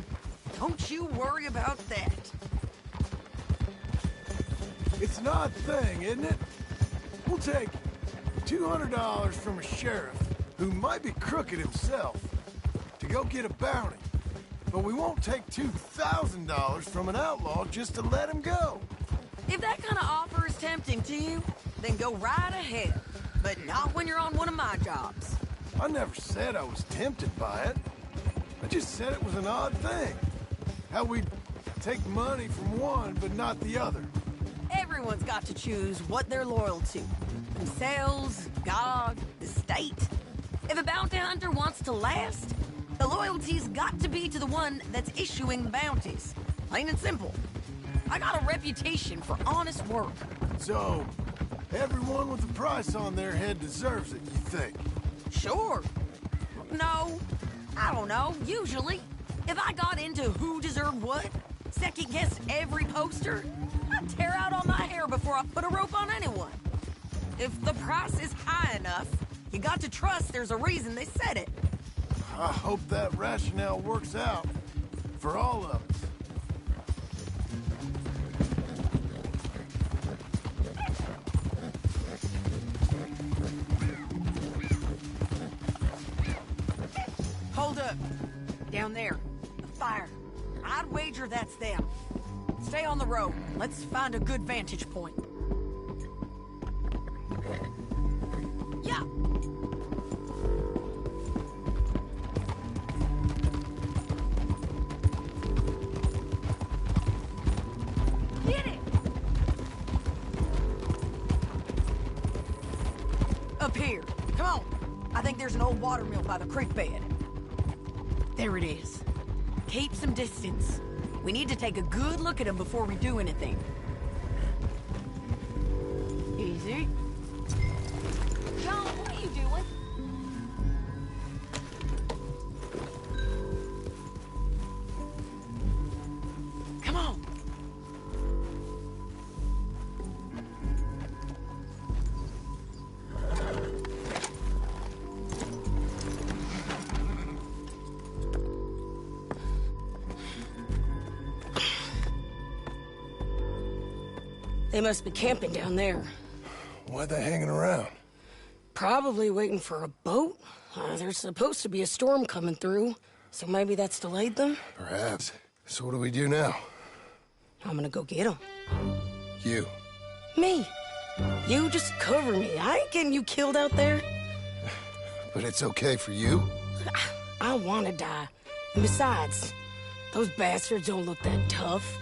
Don't you worry about that. It's an odd thing, isn't it? We'll take $200 from a sheriff who might be crooked himself to go get a bounty. But we won't take $2,000 from an outlaw just to let him go. If that kind of offer is tempting to you, then go right ahead. But not when you're on one of my jobs. I never said I was tempted by it. I just said it was an odd thing. How we'd take money from one, but not the other. Everyone's got to choose what they're loyal to. Themselves, God, the state. If a bounty hunter wants to last, the loyalty's got to be to the one that's issuing the bounties. Plain and simple. I got a reputation for honest work. So, everyone with a price on their head deserves it, you think? Sure. No, I don't know, usually. If I got into who deserved what, second-guessed every poster, I'd tear out all my hair before I put a rope on anyone. If the price is high enough, you got to trust there's a reason they said it. I hope that rationale works out for all of us. Hold up. Down there. The fire. I'd wager that's them. Stay on the road. Let's find a good vantage point. Yeah. Up here. Come on. I think there's an old water mill by the creek bed. There it is. Keep some distance. We need to take a good look at them before we do anything. Easy. John, what are you doing? Come on. They must be camping down there. Why are they hanging around? Probably waiting for a boat. There's supposed to be a storm coming through, so maybe that's delayed them? Perhaps. So what do we do now? I'm gonna go get them. You. Me. You just cover me. I ain't getting you killed out there. But it's okay for you? I want to die. And besides, those bastards don't look that tough.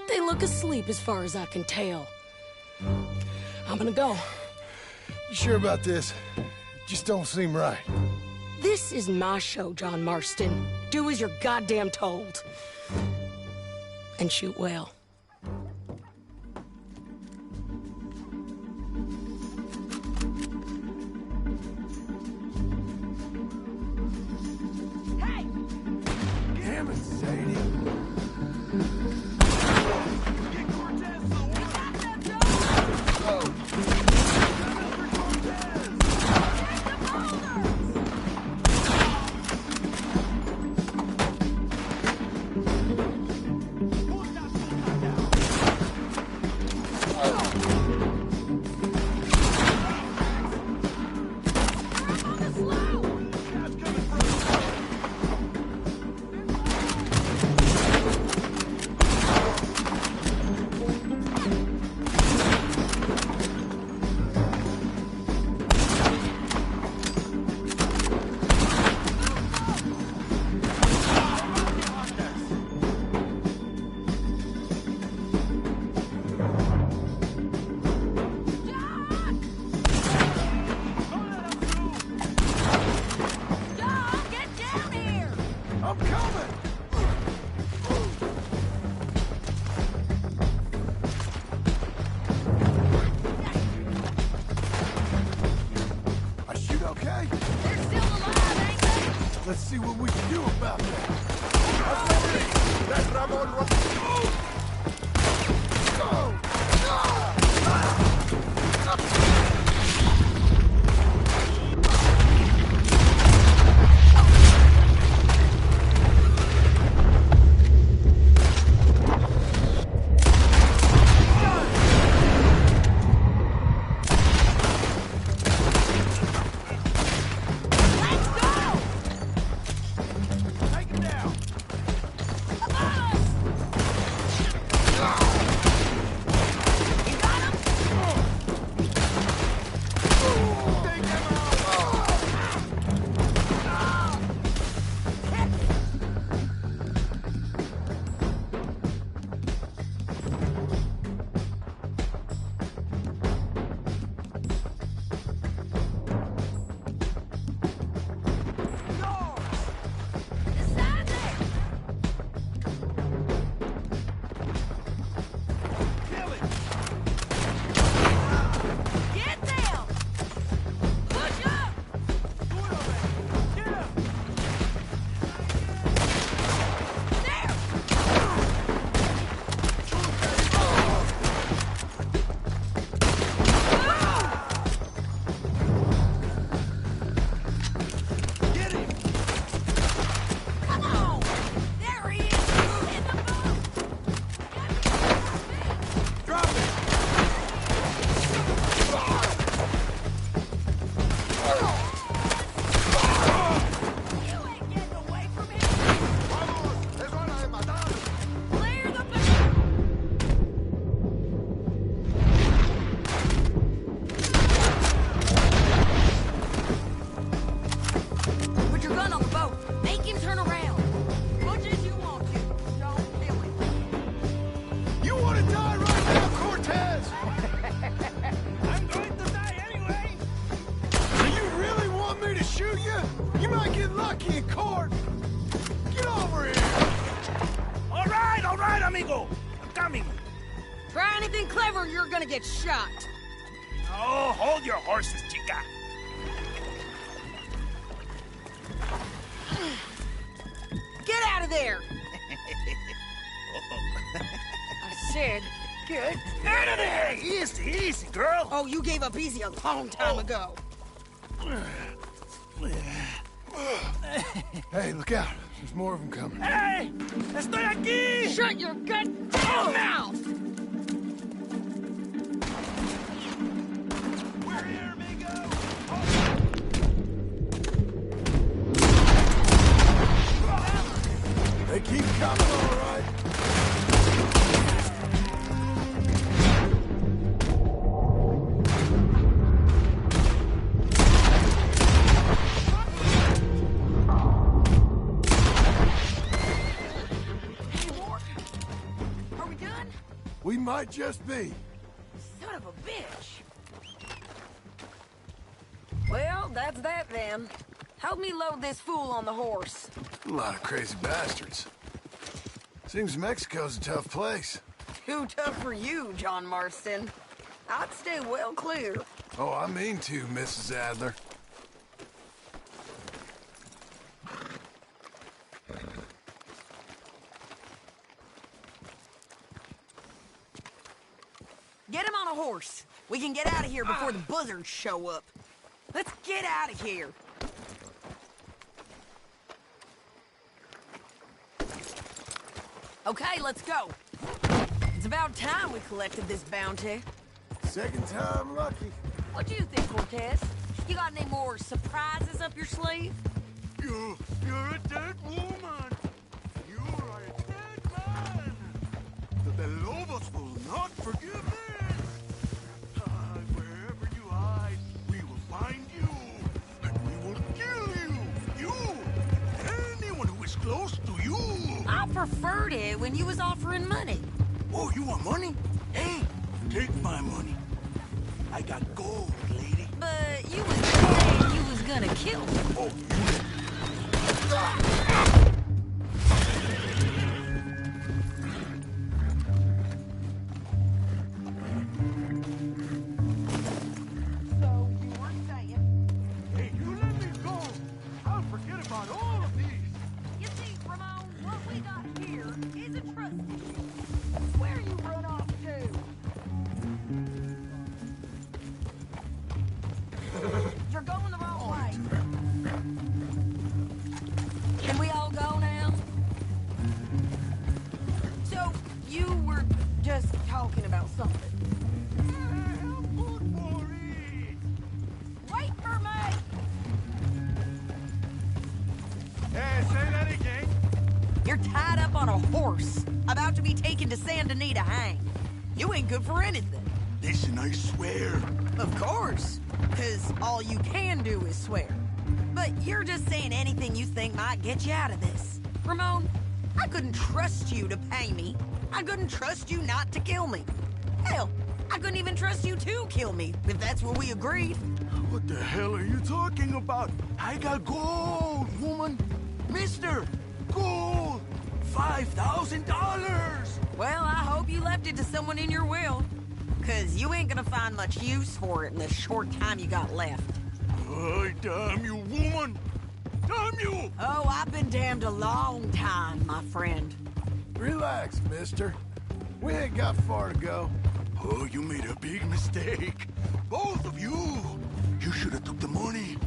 They look asleep as far as I can tell. I'm gonna go. You sure about this? Just don't seem right. This is my show, John Marston. Do as you're goddamn told. And shoot well. Damn it, Sadie. Let's see what we can do about that. Let Ramon run. Lucky and Court! Get over here! All right, amigo. I'm coming. Try anything clever and you're gonna get shot. Oh, hold your horses, chica. Get out of there! I said, get Out of there! Easy, easy, girl. Oh, you gave up easy a long time ago. Hey, look out. There's more of them coming. Hey! Estoy aquí! Shut your goddamn mouth! We're here, amigo! They keep coming, all right. Are we done? We might just be. Son of a bitch! Well, that's that then. Help me load this fool on the horse. A lot of crazy bastards. Seems Mexico's a tough place. Too tough for you, John Marston. I'd stay well clear. Oh, I mean to, Mrs. Adler. Get him on a horse. We can get out of here before the buzzards show up. Let's get out of here. Okay, let's go. It's about time we collected this bounty. Second time lucky. What do you think, Cortez? You got any more surprises up your sleeve? You're a dead woman. You are a dead man. The Lobos will not forgive this. Wherever you hide, we will find you. And we will kill you. You and anyone who is close to you. I preferred it when you was offering money. Oh, you want money? Hey, take my money. I got gold, lady. But you was saying you was gonna kill me. Oh, So you were saying? hey, you let me go. I'll forget about all of these. You see, Ramon, what we got here isn't trusted. Where you run off to? You're going the wrong way. Can we all go now? So, you were just talking about something. Wait for me! Hey, say that again. You're tied up on a horse, about to be taken to Saint Denis to hang. You ain't good for anything. Listen, I swear. Of course, because all you can do is swear. But you're just saying anything you think might get you out of this. Ramon, I couldn't trust you to pay me. I couldn't trust you not to kill me. Hell, I couldn't even trust you to kill me, if that's what we agreed. What the hell are you talking about? I got gold, woman. Mister, gold. $5,000. Well, I hope you left it to someone in your will. Because you ain't gonna find much use for it in the short time you got left. Oh, damn you, woman. Damn you. Oh, I've been damned a long time, my friend. Relax, mister. We ain't got far to go. Oh, you made a big mistake. Both of you. You should have took the money.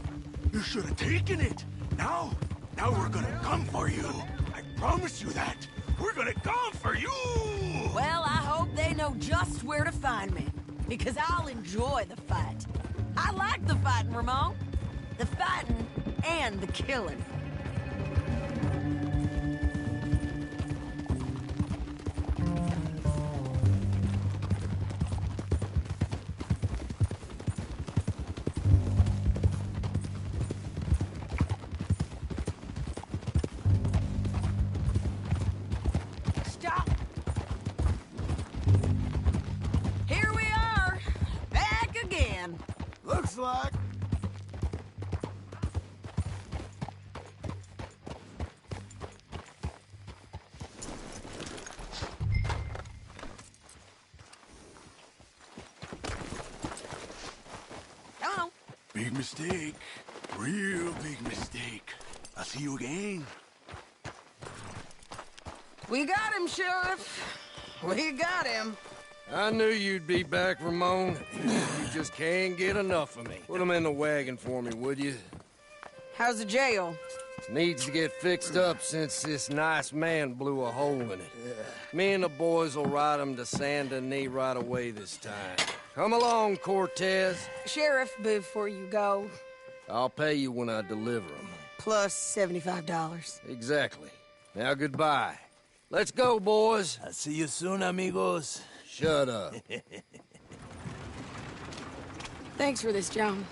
You should have taken it. Now we're gonna come for you. I promise you that. We're gonna come for you. Well, I hope they know just where to find me. Because I'll enjoy the fight. I like the fighting, Ramon. The fighting and the killing. Stop! Here we are, back again. Looks like. Big mistake. Real big mistake. I'll see you again. We got him, Sheriff. We got him. I knew you'd be back, Ramon. You just can't get enough of me. Put him in the wagon for me, would you? How's the jail? Needs to get fixed up since this nice man blew a hole in it. Me and the boys will ride him to Saint Denis right away this time. Come along, Cortez. Sheriff, before you go, I'll pay you when I deliver him. plus $75. Exactly. Now, goodbye. Let's go, boys. I'll see you soon, amigos. Shut up. Thanks for this, John.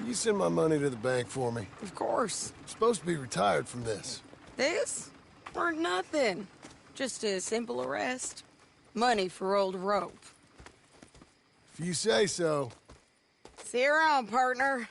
You send my money to the bank for me. Of course. I'm supposed to be retired from this. This? For nothing. Just a simple arrest. Money for old rope. If you say so. See you around, partner.